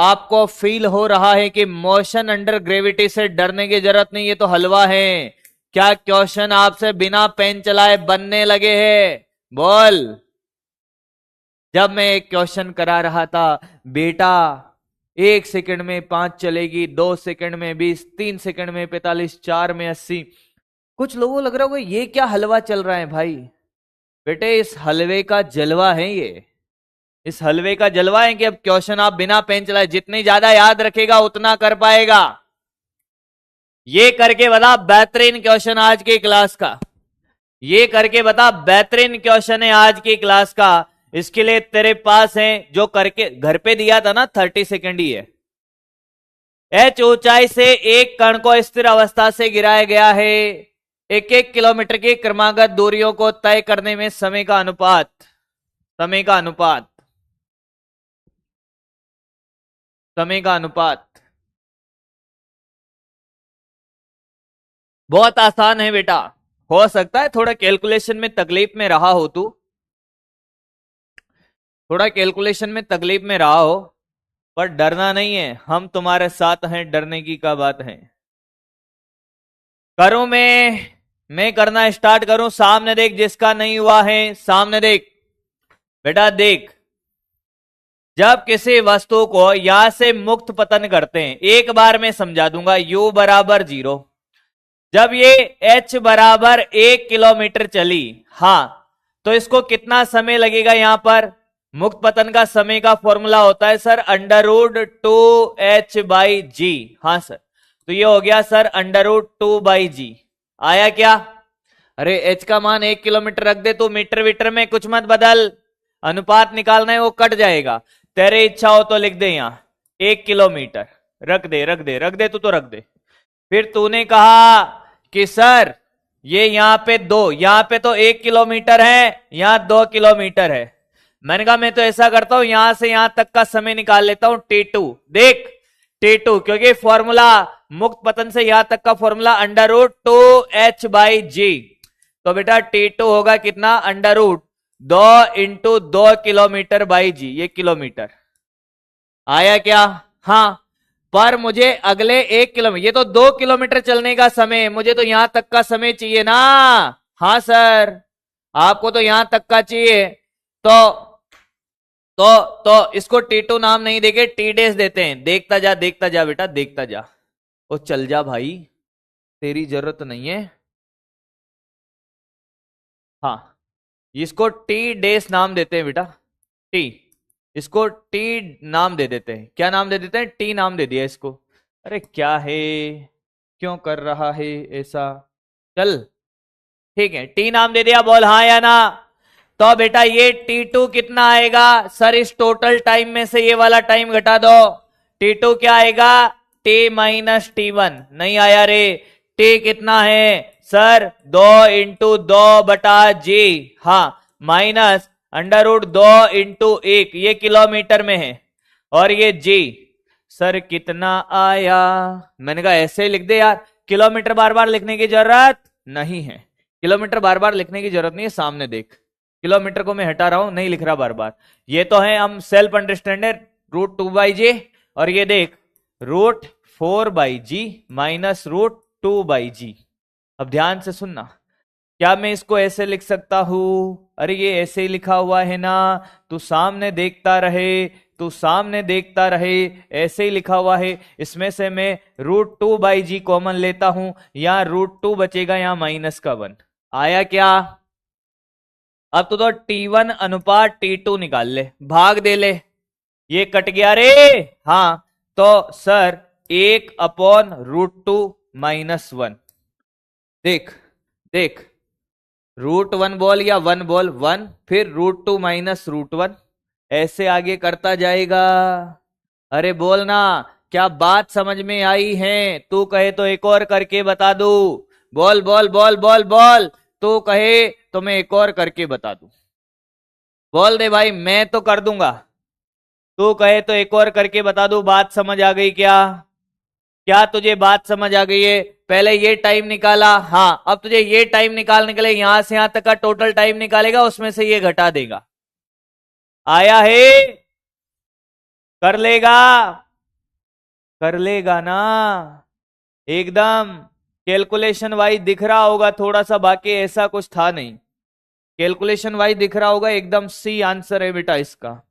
आपको फील हो रहा है कि मोशन अंडर ग्रेविटी से डरने की जरूरत नहीं, ये तो हलवा है? क्या क्वेश्चन आपसे बिना पेन चलाए बनने लगे हैं? बोल। जब मैं एक क्वेश्चन करा रहा था, बेटा 1 सेकंड में 5 चलेगी, 2 सेकंड में 20, 3 सेकंड में 45, 4 में 80, कुछ लोगों को लग रहा होगा ये क्या हलवा चल रहा है भाई? बेटे इस हलवे का जलवा है ये, इस हलवे का जलवा है कि अब क्वेश्चन आप बिना पेन चलाए जितनी ज्यादा याद रखेगा उतना कर पाएगा। ये करके बता बेहतरीन क्वेश्चन आज की क्लास का, ये करके बता बेहतरीन क्वेश्चन है आज की क्लास का। इसके लिए तेरे पास है जो करके घर पे दिया था ना, 30 सेकंड ही है। एच ऊंचाई से एक कण को स्थिर अवस्था से गिराया गया है, 1-1 किलोमीटर की क्रमागत दूरियों को तय करने में समय का अनुपात, समय का अनुपात, समय का अनुपात। बहुत आसान है बेटा, हो सकता है थोड़ा कैलकुलेशन में तकलीफ में रहा हो, तू थोड़ा कैलकुलेशन में तकलीफ में रहा हो, पर डरना नहीं है, हम तुम्हारे साथ हैं, डरने की क्या बात है। करूं मैं करना स्टार्ट करूं? सामने देख, जिसका नहीं हुआ है सामने देख बेटा, देख। जब किसी वस्तु को यहां से मुक्त पतन करते हैं, एक बार में समझा दूंगा, u बराबर 0, जब ये h बराबर 1 किलोमीटर चली, हाँ, तो इसको कितना समय लगेगा? यहां पर मुक्त पतन का समय का फॉर्मूला होता है सर √2h बाई जी। हाँ सर, तो ये हो गया सर √2 बाई जी। आया क्या? अरे h का मान 1 किलोमीटर रख दे, तो मीटर वीटर में कुछ मत बदल, अनुपात निकालना है वो कट जाएगा। तेरे इच्छा हो तो लिख दे यहां 1 किलोमीटर, रख दे रख दे रख दे, तू तो रख दे। फिर तूने कहा कि सर ये यहां पे 2, यहां पे तो 1 किलोमीटर है, यहां 2 किलोमीटर है। मैंने कहा मैं तो ऐसा करता हूं, यहां से यहां तक का समय निकाल लेता हूं T2। देख T2, क्योंकि फॉर्मूला मुक्त पतन से यहां तक का फॉर्मूला √2h बाई जी, तो बेटा T2 होगा कितना? √2 इंटू 2 किलोमीटर बाई जी, ये किलोमीटर। आया क्या? हाँ, पर मुझे अगले 1 किलोमीटर, ये तो 2 किलोमीटर चलने का समय, मुझे तो यहां तक का समय चाहिए ना। हाँ सर, आपको तो यहां तक का चाहिए, तो इसको T2 नाम नहीं देके T डेज देते हैं। देखता जा बेटा, देखता जा, ओ चल जा भाई, तेरी जरूरत नहीं है। हाँ, इसको T डेज नाम देते हैं बेटा, T, इसको T नाम दे देते हैं। क्या नाम दे देते हैं? T नाम दे दिया इसको। अरे क्या है, क्यों कर रहा है ऐसा? चल ठीक है, T नाम दे दिया, बोल हाँ या ना। तो बेटा ये T2 कितना आएगा? सर इस टोटल टाइम में से ये वाला टाइम घटा दो, T2 क्या आएगा? T minus T1। नहीं आया रे, T कितना है सर? 2 इंटू 2 बटा जी, हाँ, माइनस √2 × 1, ये किलोमीटर में है, और ये जी। सर कितना आया? मैंने कहा ऐसे ही लिख दे यार, किलोमीटर बार बार लिखने की जरूरत नहीं है, किलोमीटर बार बार लिखने की जरूरत नहीं है। सामने देख, किलोमीटर को मैं हटा रहा हूं, नहीं लिख रहा बार बार। ये तो है हम सेल्फ अंडरस्टैंडेड √2/g, और ये देख √4/g माइनस √2/g। अब ध्यान से सुनना, क्या मैं इसको ऐसे लिख सकता हूं? अरे ये ऐसे ही लिखा हुआ है ना, तू सामने देखता रहे, तू सामने देखता रहे, ऐसे ही लिखा हुआ है। इसमें से मैं √2/g कॉमन लेता हूं, यहां √2 बचेगा, यहां माइनस का 1 आया क्या? अब तो T1 अनुपात T2 निकाल ले, भाग दे ले, ये कट गया रे। हाँ, तो सर 1/√2 माइनस 1, देख देख, √1 बोल या 1 बोल, 1 फिर √2 माइनस √1, ऐसे आगे करता जाएगा। अरे बोलना, क्या बात समझ में आई है? तू कहे तो एक और करके बता दू, बोल बोल बोल बोल बोल, तू कहे तो मैं एक और करके बता दूं, बोल दे भाई, मैं तो कर दूंगा, तू कहे तो एक और करके बता दूं। बात समझ आ गई क्या? क्या तुझे बात समझ आ गई है? पहले ये टाइम निकाला, हाँ, अब तुझे ये टाइम निकालने के लिए यहां से यहां तक का टोटल टाइम निकालेगा, उसमें से ये घटा देगा। आया है? कर लेगा? कर लेगा ना? एकदम कैलकुलेशन वाइज दिख रहा होगा थोड़ा सा, बाकी ऐसा कुछ था नहीं, कैलकुलेशन वाइज दिख रहा होगा, एकदम सी आंसर है बेटा इसका।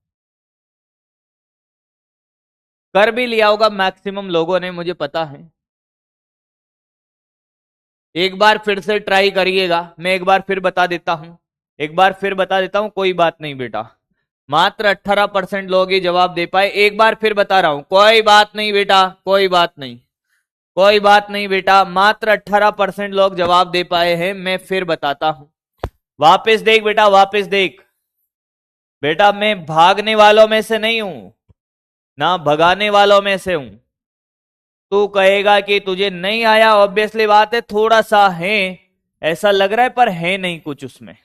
कर भी लिया होगा मैक्सिमम लोगों ने, मुझे पता है। एक बार फिर से ट्राई करिएगा, मैं एक बार फिर बता देता हूं, एक बार फिर बता देता हूं, कोई बात नहीं बेटा, मात्र 18% लोग ही जवाब दे पाए। एक बार फिर बता रहा हूं, कोई बात नहीं बेटा, कोई बात नहीं, कोई बात नहीं बेटा, मात्र 18% लोग जवाब दे पाए हैं। मैं फिर बताता हूं, वापस देख बेटा, वापस देख बेटा, मैं भागने वालों में से नहीं हूं, ना भगाने वालों में से हूं। तू कहेगा कि तुझे नहीं आया, ऑब्वियसली बात है थोड़ा सा है, ऐसा लग रहा है, पर है नहीं कुछ उसमें।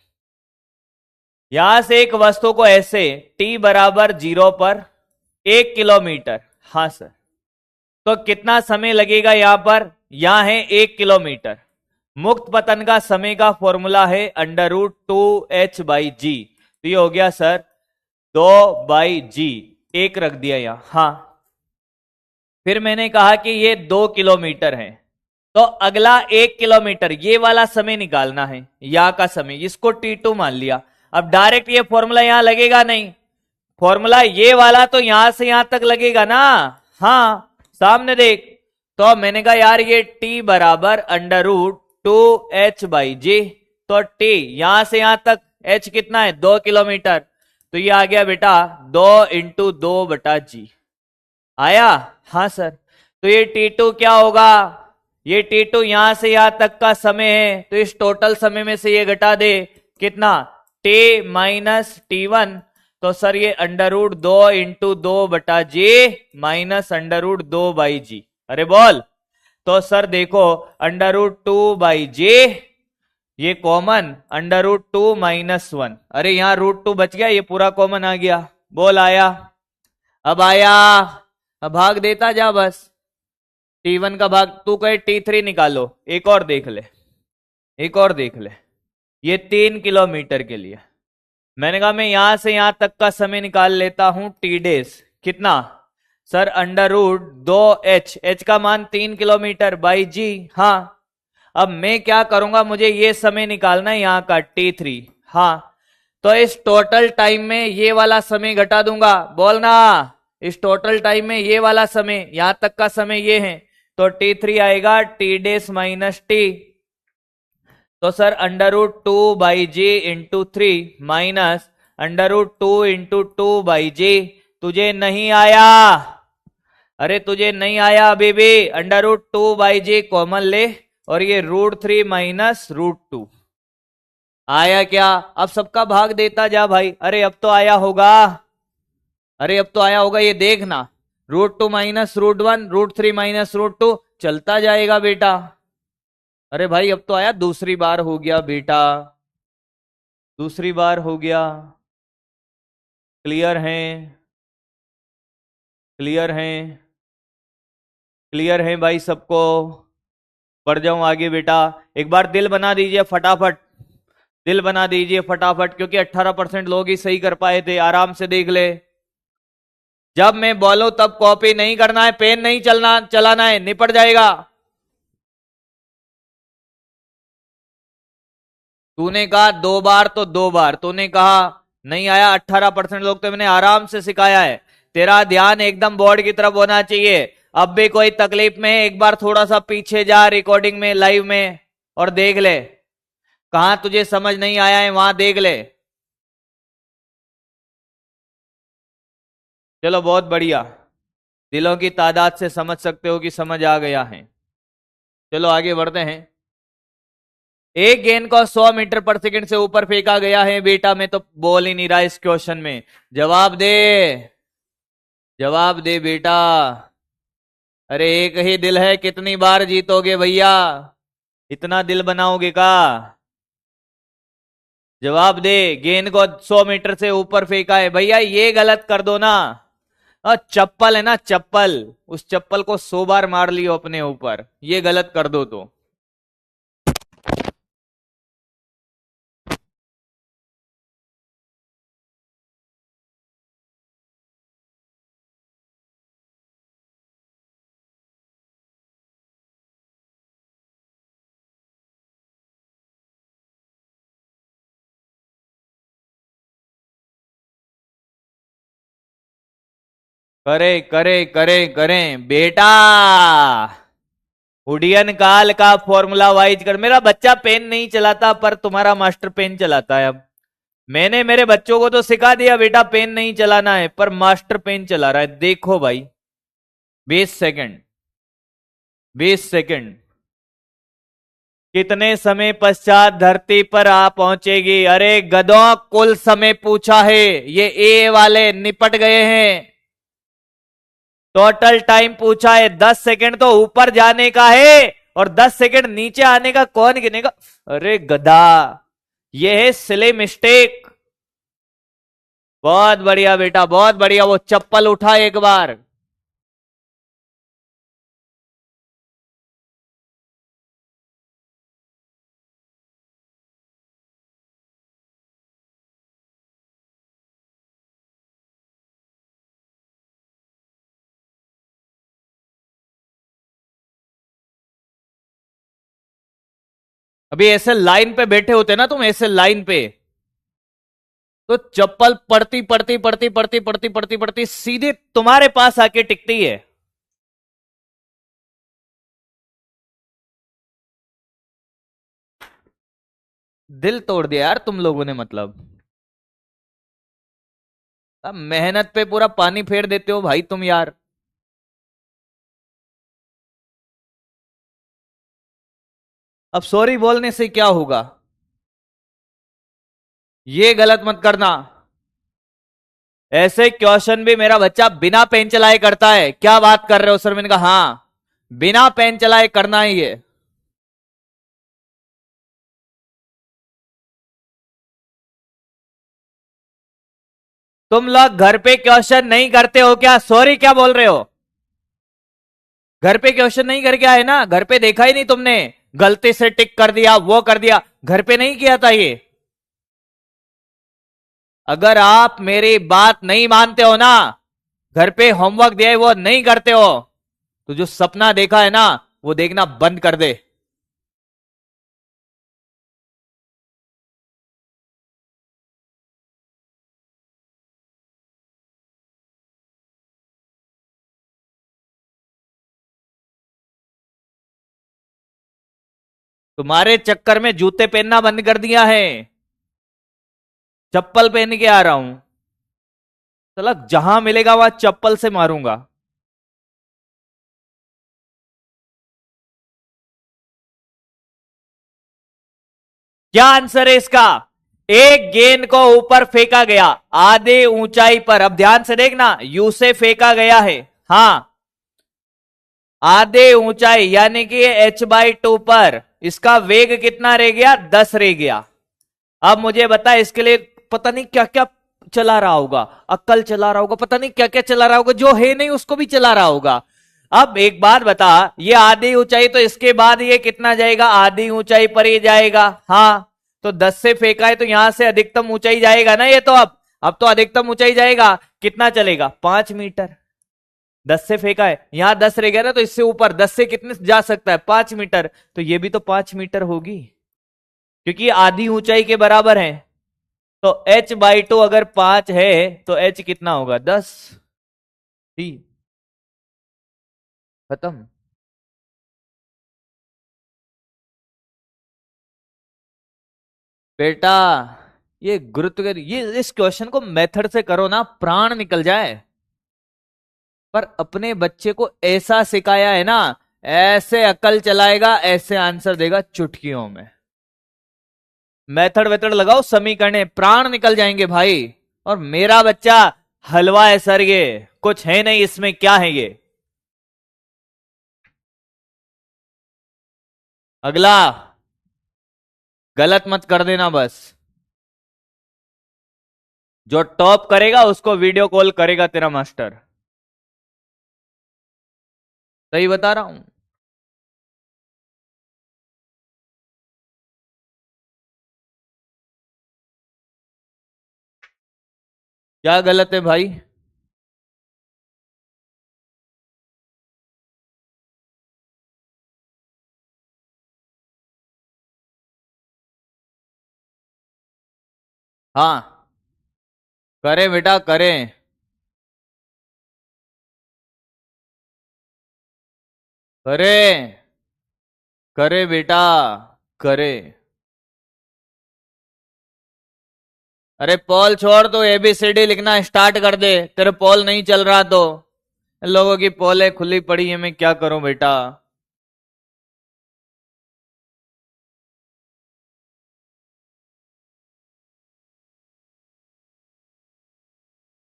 यहां से एक वस्तु को ऐसे t बराबर 0 पर 1 किलोमीटर, हाँ सर, तो कितना समय लगेगा यहां पर? यहां है 1 किलोमीटर, मुक्त पतन का समय का फॉर्मूला है √2h/g, तो ये हो गया सर 2/g, एक रख दिया यहां। हाँ, फिर मैंने कहा कि ये 2 किलोमीटर है, तो अगला 1 किलोमीटर ये वाला समय निकालना है, यहां का समय, इसको T2 मान लिया। अब डायरेक्ट ये फॉर्मूला यहां लगेगा नहीं, फॉर्मूला ये वाला तो यहां से यहां तक लगेगा ना। हाँ, सामने देख, तो मैंने कहा यार ये t बराबर √2h/g, तो t यहां से यहां तक h कितना है? 2 किलोमीटर, तो ये आ गया बेटा 2 × 2/g। आया? हाँ सर, तो ये T2 क्या होगा? ये T2 यहां से यहां तक का समय है, तो इस टोटल समय में से ये घटा दे, कितना? t माइनस T1, तो सर ये √2 × 2/g माइनस √2/g। अरे बोल, तो सर देखो √2/g, ये कॉमन √2 माइनस 1, अरे यहां √2 बच गया, ये पूरा कॉमन आ गया। बोल आया? अब आया? अब भाग देता जा बस, T1 का भाग, तू कहे T3 निकालो, एक और देख ले, एक और देख ले, ये 3 किलोमीटर के लिए मैंने कहा मैं यहां से यहां तक का समय निकाल लेता हूं t डेज, कितना सर? √2h, h का मान 3 किलोमीटर बाई g। हाँ, अब मैं क्या करूंगा, मुझे ये समय निकालना है यहाँ का T3। हाँ, तो इस टोटल टाइम में ये वाला समय घटा दूंगा, बोलना, इस टोटल टाइम में ये वाला समय, यहां तक का समय ये है, तो T3 आएगा t डेज माइनस t, तो सर √2/g × 3 माइनस √2 × 2/g। तुझे नहीं आया? अरे तुझे नहीं आया अभी भी? √2/g कॉमन ले, और ये √3 माइनस √2 आया क्या? अब सबका भाग देता जा भाई। अरे अब तो आया होगा, अरे अब तो आया होगा, ये देखना, √2 माइनस √1, √3 माइनस √2, चलता जाएगा बेटा। अरे भाई अब तो आया, दूसरी बार हो गया बेटा, दूसरी बार हो गया। क्लियर हैं? क्लियर हैं? क्लियर हैं भाई सबको? बढ़ जाऊं आगे बेटा? एक बार दिल बना दीजिए फटाफट, दिल बना दीजिए फटाफट, क्योंकि 18% लोग ही सही कर पाए थे। आराम से देख ले। जब मैं बोलूं तब कॉपी नहीं करना है, पेन नहीं चलाना है, निपट जाएगा। तूने कहा 2 बार तो 2 बार, तूने कहा नहीं आया 18% लोग, तो मैंने आराम से सिखाया है। तेरा ध्यान एकदम बोर्ड की तरफ होना चाहिए। अब भी कोई तकलीफ में है, एक बार थोड़ा सा पीछे जा रिकॉर्डिंग में, लाइव में, और देख ले कहां तुझे समझ नहीं आया है, वहां देख ले। चलो बहुत बढ़िया, दिलों की तादाद से समझ सकते हो कि समझ आ गया है। चलो आगे बढ़ते हैं। एक गेंद को 100 मीटर पर सेकंड से ऊपर फेंका गया है। बेटा मैं तो बोल ही नहीं रहा इस क्वेश्चन में, जवाब दे, जवाब दे बेटा। अरे एक ही दिल है, कितनी बार जीतोगे भैया? इतना दिल बनाओगे का? जवाब दे। गेंद को 100 मीटर से ऊपर फेंका है भैया, ये गलत कर दो ना। और चप्पल है ना, चप्पल, उस चप्पल को 100 बार मार लियो अपने ऊपर, ये गलत कर दो तो। करे करे करे करें बेटा। उडियन काल का फॉर्मूला वाइज कर। मेरा बच्चा पेन नहीं चलाता, पर तुम्हारा मास्टर पेन चलाता है। अब मैंने मेरे बच्चों को तो सिखा दिया बेटा पेन नहीं चलाना है, पर मास्टर पेन चला रहा है। देखो भाई, 20 सेकंड, 20 सेकंड। कितने समय पश्चात धरती पर आ पहुंचेगी? अरे गधों, कुल समय पूछा है, ये ए वाले निपट गए हैं। टोटल टाइम पूछा है, 10 सेकंड तो ऊपर जाने का है और 10 सेकंड नीचे आने का, कौन गिनेगा? अरे गधा, ये है सिले मिस्टेक। बहुत बढ़िया बेटा, बहुत बढ़िया। वो चप्पल उठा एक बार। अभी ऐसे लाइन पे बैठे होते ना तुम, ऐसे लाइन पे, तो चप्पल पड़ती पड़ती पड़ती पड़ती पड़ती पड़ती पड़ती सीधे तुम्हारे पास आके टिकती है। दिल तोड़ दिया यार तुम लोगों ने, मतलब अब मेहनत पे पूरा पानी फेर देते हो भाई तुम यार। अब सॉरी बोलने से क्या होगा? ये गलत मत करना। ऐसे क्वेश्चन भी मेरा बच्चा बिना पेन चलाए करता है। क्या बात कर रहे हो सर? मैंने कहा हाँ, बिना पेन चलाए करना ही है। तुम लोग घर पे क्वेश्चन नहीं करते हो क्या? सॉरी क्या बोल रहे हो? घर पे क्वेश्चन नहीं करके आए ना? घर पे देखा ही नहीं तुमने? गलती से टिक कर दिया, वो कर दिया, घर पे नहीं किया था ये। अगर आप मेरी बात नहीं मानते हो ना, घर पे होमवर्क दिया है वो नहीं करते हो, तो जो सपना देखा है ना, वो देखना बंद कर दे। तुम्हारे चक्कर में जूते पहनना बंद कर दिया है, चप्पल पहन के आ रहा हूं। चला जहां मिलेगा वहां चप्पल से मारूंगा। क्या आंसर है इसका? एक गेंद को ऊपर फेंका गया आधे ऊंचाई पर। अब ध्यान से देखना, यू से फेंका गया है, हाँ, आधे ऊंचाई यानी कि h/2 पर। इसका वेग कितना रह गया? 10 रह गया। अब मुझे बता, इसके लिए पता नहीं क्या क्या चला रहा होगा, अक्कल चला रहा होगा, पता नहीं क्या क्या चला रहा होगा, जो है नहीं उसको भी चला रहा होगा। अब एक बात बता, ये आधी ऊंचाई तो इसके बाद ये कितना जाएगा, आधी ऊंचाई पर ही जाएगा। हाँ, तो 10 से फेंका है तो यहां से अधिकतम ऊंचाई जाएगा ना ये तो। अब तो अधिकतम ऊंचाई जाएगा, कितना चलेगा, 5 मीटर। 10 से फेंका है, यहां 10 रह गया ना, तो इससे ऊपर 10 से कितने जा सकता है, 5 मीटर। तो ये भी तो 5 मीटर होगी, क्योंकि आधी ऊंचाई के बराबर है। तो h/2 अगर 5 है तो h कितना होगा, 10। ठीक, खत्म। बेटा ये गुरुत्व के, ये इस क्वेश्चन को मेथड से करो ना, प्राण निकल जाए। पर अपने बच्चे को ऐसा सिखाया है ना, ऐसे अकल चलाएगा, ऐसे आंसर देगा चुटकियों में। मेथड वेथड लगाओ, समीकरण, प्राण निकल जाएंगे भाई। और मेरा बच्चा हलवा है सर, ये कुछ है नहीं इसमें, क्या है ये। अगला, गलत मत कर देना बस। जो टॉप करेगा उसको वीडियो कॉल करेगा तेरा मास्टर। सही बता रहा हूं। क्या गलत है भाई। हाँ, करें बेटा करें। करें, करे बेटा, करे। अरे पॉल छोड़, तो एबीसीडी लिखना स्टार्ट कर दे, तेरे पॉल नहीं चल रहा तो। इन लोगों की पोले खुली पड़ी है, मैं क्या करूं बेटा।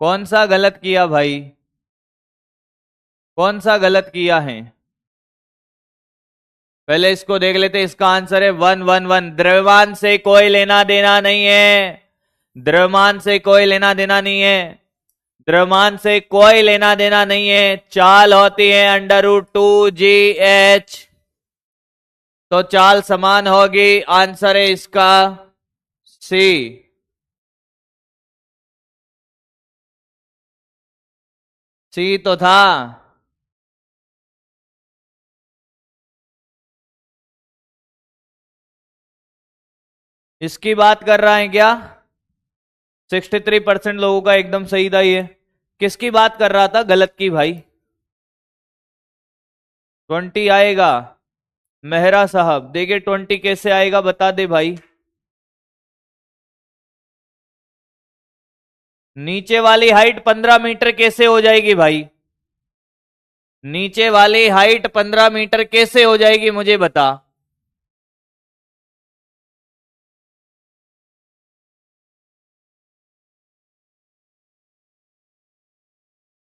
कौन सा गलत किया भाई, कौन सा गलत किया है। पहले इसको देख लेते, इसका आंसर है 111। द्रव्यमान से कोई लेना देना नहीं है, द्रव्यमान से कोई लेना देना नहीं है, द्रव्यमान से कोई लेना देना नहीं है। चाल होती है √2GH, तो चाल समान होगी। आंसर है इसका सी। सी तो था। इसकी बात कर रहा है क्या, 63% लोगों का एकदम सही था ये। किसकी बात कर रहा था गलत की भाई। 20 आएगा। मेहरा साहब देखिए 20 कैसे आएगा, बता दे भाई। नीचे वाली हाइट 15 मीटर कैसे हो जाएगी भाई, नीचे वाली हाइट 15 मीटर कैसे हो जाएगी मुझे बता।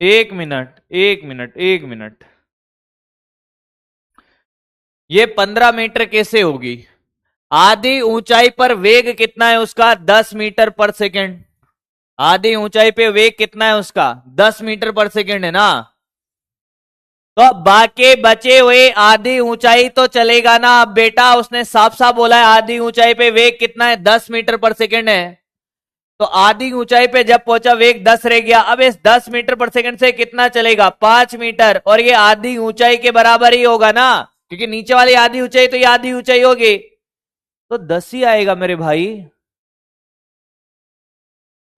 1 मिनट, 1 मिनट, 1 मिनट। ये 15 मीटर कैसे होगी। आधी ऊंचाई पर वेग कितना है उसका, 10 मीटर पर सेकेंड। आधी ऊंचाई पे वेग कितना है उसका, 10 मीटर पर सेकेंड है ना। तो बाकी बचे हुए आधी ऊंचाई तो चलेगा ना। अब बेटा उसने साफ साफ बोला है आधी ऊंचाई पे वेग कितना है, 10 मीटर पर सेकेंड है। तो आधी ऊंचाई पे जब पहुंचा वेग 10 रह गया। अब इस 10 मीटर पर सेकंड से कितना चलेगा, 5 मीटर। और ये आधी ऊंचाई के बराबर ही होगा ना, क्योंकि नीचे वाली आधी ऊंचाई तो ये आधी ऊंचाई होगी। तो 10 ही आएगा मेरे भाई,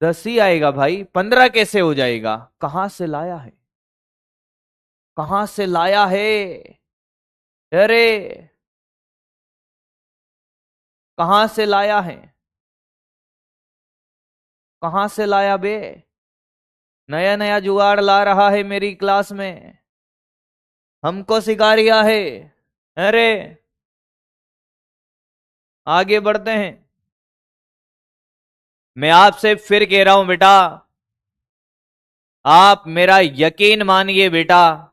10 ही आएगा भाई। 15 कैसे हो जाएगा, कहां से लाया है, कहां से लाया है। अरे कहां से लाया है, कहां से लाया बे। नया नया जुगाड़ ला रहा है मेरी क्लास में, हमको सिखा रिया है। अरे आगे बढ़ते हैं। मैं आपसे फिर कह रहा हूं बेटा, आप मेरा यकीन मानिए बेटा।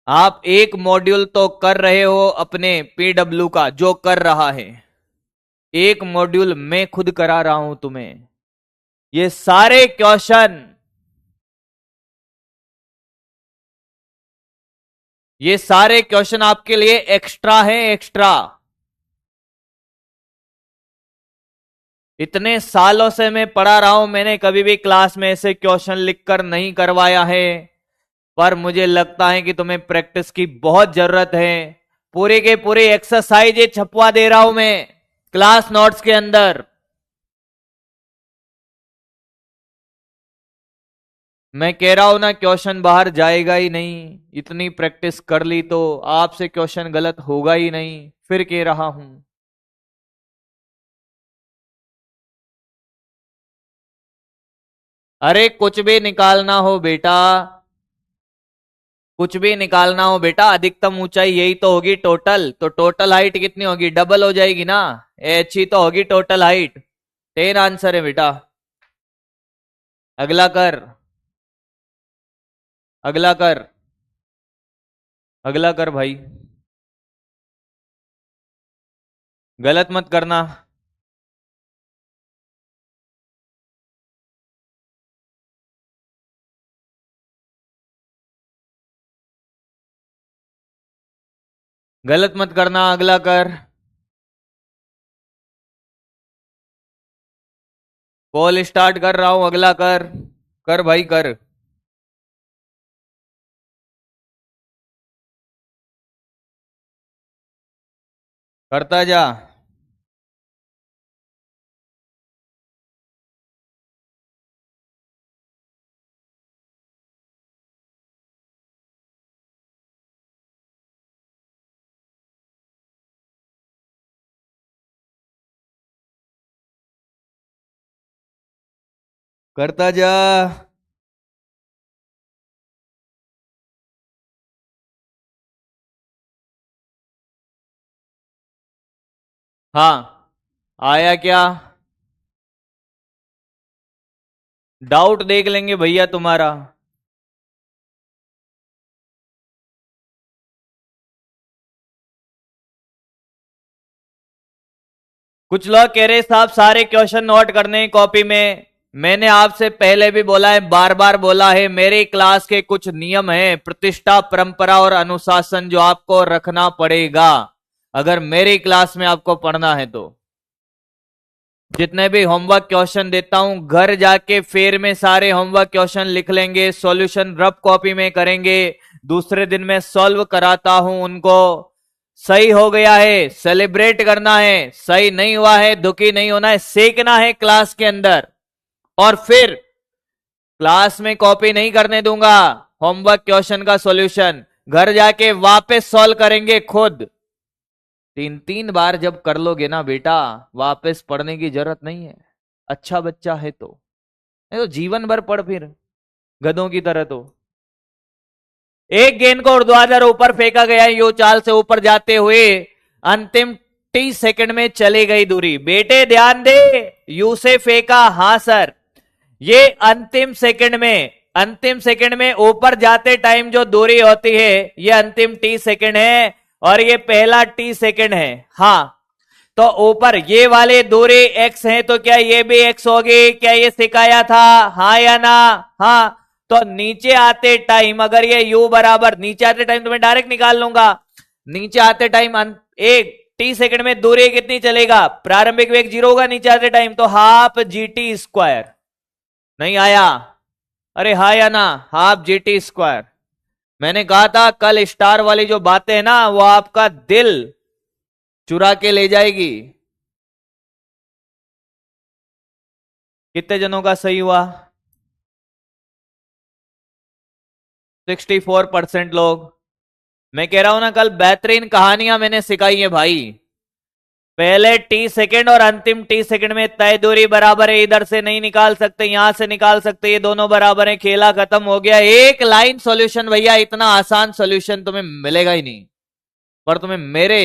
आप एक मॉड्यूल तो कर रहे हो अपने पीडब्ल्यू का, जो कर रहा है। एक मॉड्यूल मैं खुद करा रहा हूं तुम्हें। ये सारे क्वेश्चन, ये सारे क्वेश्चन आपके लिए एक्स्ट्रा हैं, एक्स्ट्रा। इतने सालों से मैं पढ़ा रहा हूं, मैंने कभी भी क्लास में ऐसे क्वेश्चन लिखकर नहीं करवाया है, पर मुझे लगता है कि तुम्हें प्रैक्टिस की बहुत जरूरत है। पूरे के पूरे एक्सरसाइज ये छपवा दे रहा हूं मैं क्लास नोट्स के अंदर। मैं कह रहा हूं ना, क्वेश्चन बाहर जाएगा ही नहीं। इतनी प्रैक्टिस कर ली तो आपसे क्वेश्चन गलत होगा ही नहीं, फिर कह रहा हूं। अरे कुछ भी निकालना हो बेटा, कुछ भी निकालना हो बेटा, अधिकतम ऊंचाई यही तो होगी टोटल, तो टोटल हाइट कितनी होगी, डबल हो जाएगी ना, एच ही तो होगी टोटल हाइट। 10 आंसर है बेटा। अगला कर, अगला कर, अगला कर भाई, गलत मत करना। गलत मत करना, अगला कर। कॉल स्टार्ट कर रहा हूं, अगला कर। कर भाई कर। करता जा। करता जा। हाँ, आया क्या? डाउट देख लेंगे भैया तुम्हारा। कुछ लोग कह रहे साहब सारे क्वेश्चन नोट करने हैं कॉपी में। मैंने आपसे पहले भी बोला है, बार बार बोला है, मेरी क्लास के कुछ नियम हैं, प्रतिष्ठा, परंपरा और अनुशासन जो आपको रखना पड़ेगा अगर मेरी क्लास में आपको पढ़ना है तो। जितने भी होमवर्क क्वेश्चन देता हूं, घर जाके फेर में सारे होमवर्क क्वेश्चन लिख लेंगे, सॉल्यूशन रफ कॉपी में करेंगे, दूसरे दिन में सॉल्व कराता हूं उनको। सही हो गया है सेलिब्रेट करना है, सही नहीं हुआ है दुखी नहीं होना है, सीखना है क्लास के अंदर। और फिर क्लास में कॉपी नहीं करने दूंगा होमवर्क क्वेश्चन का सॉल्यूशन, घर जाके वापस सॉल्व करेंगे खुद। 3 3 बार जब कर लोगे ना बेटा, वापस पढ़ने की जरूरत नहीं है। अच्छा बच्चा है तो, नहीं तो जीवन भर पढ़ फिर गधों की तरह। तो एक गेंद को ऊर्ध्वाधर ऊपर फेंका गया, यू चाल से ऊपर जाते हुए अंतिम 30 सेकंड में चली गई दूरी। बेटे ध्यान दे, यू से फेंका, हाँ सर। ये अंतिम सेकंड में ऊपर जाते टाइम जो दूरी होती है, ये अंतिम 30 सेकंड है और ये पहला 30 सेकंड है। हाँ, तो ऊपर ये वाले दूरी x है, तो क्या ये भी x होगी? क्या ये सिखाया था? हाँ या ना? हाँ। तो नीचे आते टाइम अगर ये u बराबर, नीचे आते टाइम तो मैं डायरेक्ट निकाल लूंगा, नीचे आते टाइम एक टी सेकंड में दूरी कितनी चलेगा? प्रारंभिक वेग 0 होगा नीचे आते टाइम, तो हाफ जीटी स्क्वायर। नहीं आया? अरे हाँ या ना? Half GT square. मैंने कहा था कल स्टार वाली जो बातें है ना, वो आपका दिल चुरा के ले जाएगी। कितने जनों का सही हुआ? 64% लोग। मैं कह रहा हूं ना, कल बेहतरीन कहानियां मैंने सिखाई है भाई। पहले टी सेकंड और अंतिम टी सेकंड में तय दूरी बराबर है, इधर से नहीं निकाल सकते, यहां से निकाल सकते, ये दोनों बराबर है, खेला खत्म हो गया। एक लाइन सॉल्यूशन भैया, इतना आसान सॉल्यूशन तुम्हें मिलेगा ही नहीं, पर तुम्हें मेरे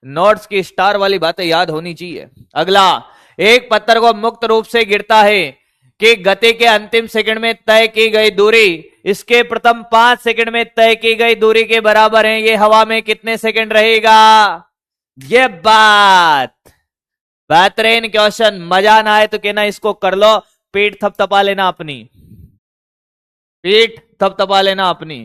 नोट्स की स्टार वाली बातें याद होनी चाहिए। अगला, एक पत्थर को मुक्त रूप से गिरता है कि गति के अंतिम सेकंड में तय की गई दूरी इसके प्रथम 5 सेकंड में तय की गई दूरी के बराबर है। ये हवा में कितने सेकंड रहेगा? ये बात बेहतरीन क्वेश्चन, मजा ना आए तो कहना इसको कर लो। पीठ थपथपा लेना अपनी, पीठ थपथपा लेना अपनी।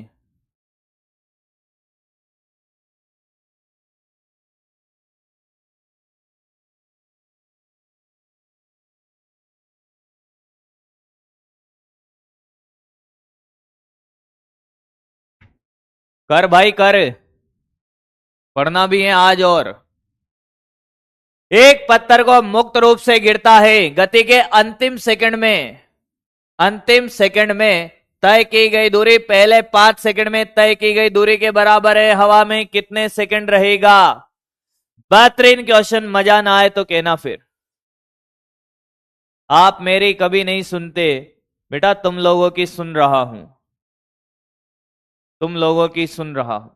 कर भाई कर, पढ़ना भी है आज। और एक पत्थर को मुक्त रूप से गिरता है, गति के अंतिम सेकंड में, अंतिम सेकंड में तय की गई दूरी पहले 5 सेकंड में तय की गई दूरी के बराबर है। हवा में कितने सेकंड रहेगा? बेहतरीन क्वेश्चन, मजा ना आए तो कहना फिर। आप मेरी कभी नहीं सुनते बेटा, तुम लोगों की सुन रहा हूं, तुम लोगों की सुन रहा हूं।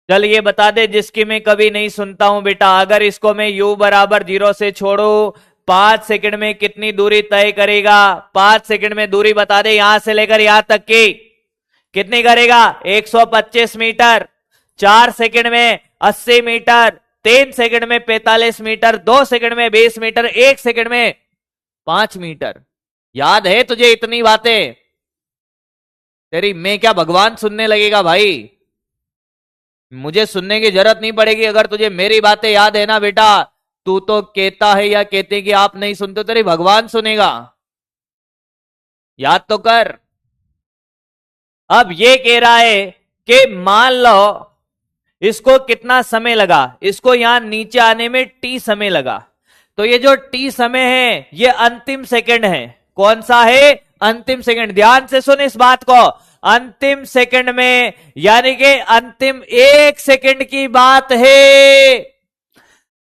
चल ये बता दे जिसकी मैं कभी नहीं सुनता हूं बेटा, अगर इसको मैं u बराबर 0 से छोड़ू 5 सेकंड में कितनी दूरी तय करेगा? 5 सेकंड में दूरी बता दे, यहां से लेकर यहां तक की कितनी करेगा? 125 मीटर। 4 सेकंड में 80 मीटर, 3 सेकंड में 45 मीटर, 2 सेकंड में 20 मीटर, 1 सेकंड में 5 मीटर। याद है तुझे इतनी बातें? तेरी मैं क्या भगवान सुनने लगेगा भाई? मुझे सुनने की जरूरत नहीं पड़ेगी। अगर तुझे मेरी बातें याद है ना बेटा, तू तो कहता है या कहते कि आप नहीं सुनते, तेरी भगवान सुनेगा। याद तो कर। अब ये कह रहा है कि मान लो इसको कितना समय लगा, इसको यहां नीचे आने में t समय लगा, तो ये जो t समय है ये अंतिम सेकंड है। कौन सा है? अंतिम सेकंड। ध्यान से सुन इस बात को, अंतिम सेकंड में, यानी कि अंतिम 1 सेकंड की बात है।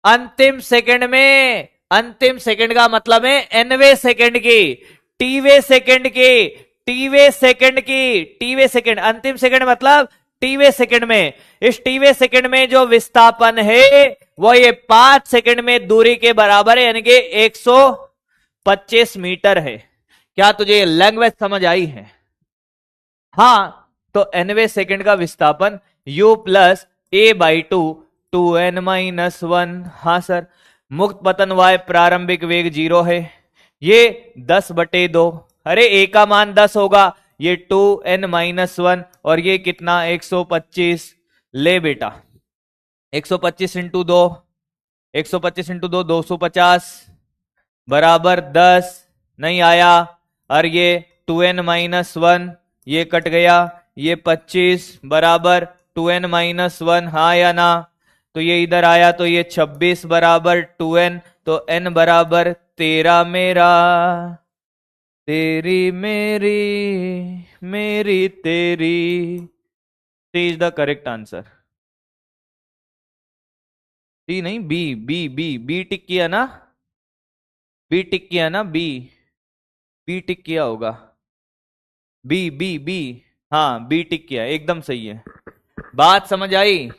अंतिम सेकंड में, अंतिम सेकंड का मतलब है nवे सेकंड की, टीवे सेकंड की, टीवे सेकंड की, टीवे सेकंड। अंतिम सेकंड मतलब टीवे सेकंड में। इस टीवे सेकंड में जो विस्थापन है वो ये 5 सेकंड में दूरी के बराबर है, यानी कि 125 मीटर है। क्या तुझे लैंग्वेज समझ आई है? हाँ, तो nवे सेकंड का विस्थापन u plus a by 2n-1। हाँ सर। मुक्त पतन y प्रारंभिक वेग 0 है, ये 10/2। अरे a का मान 10 होगा, ये 2n-1 और ये कितना? 125। ले बेटा 125 इंटू 2, 125 इंटू 2 250 बराबर 10। नहीं आया। और ये 2n-1 ये कट गया, ये 25 बराबर 2n-1। हाँ या ना? तो ये इधर आया तो ये 26 बराबर 2n, तो n बराबर 13 मेरा, तेरी मेरी, मेरी तेरी। Is the correct answer. D नहीं, B, B B B tick किया ना, बी टिक किया ना, बी, बी टिक किया होगा, बी बी बी। हाँ बी टिक किया, एकदम सही है। बात समझ आई?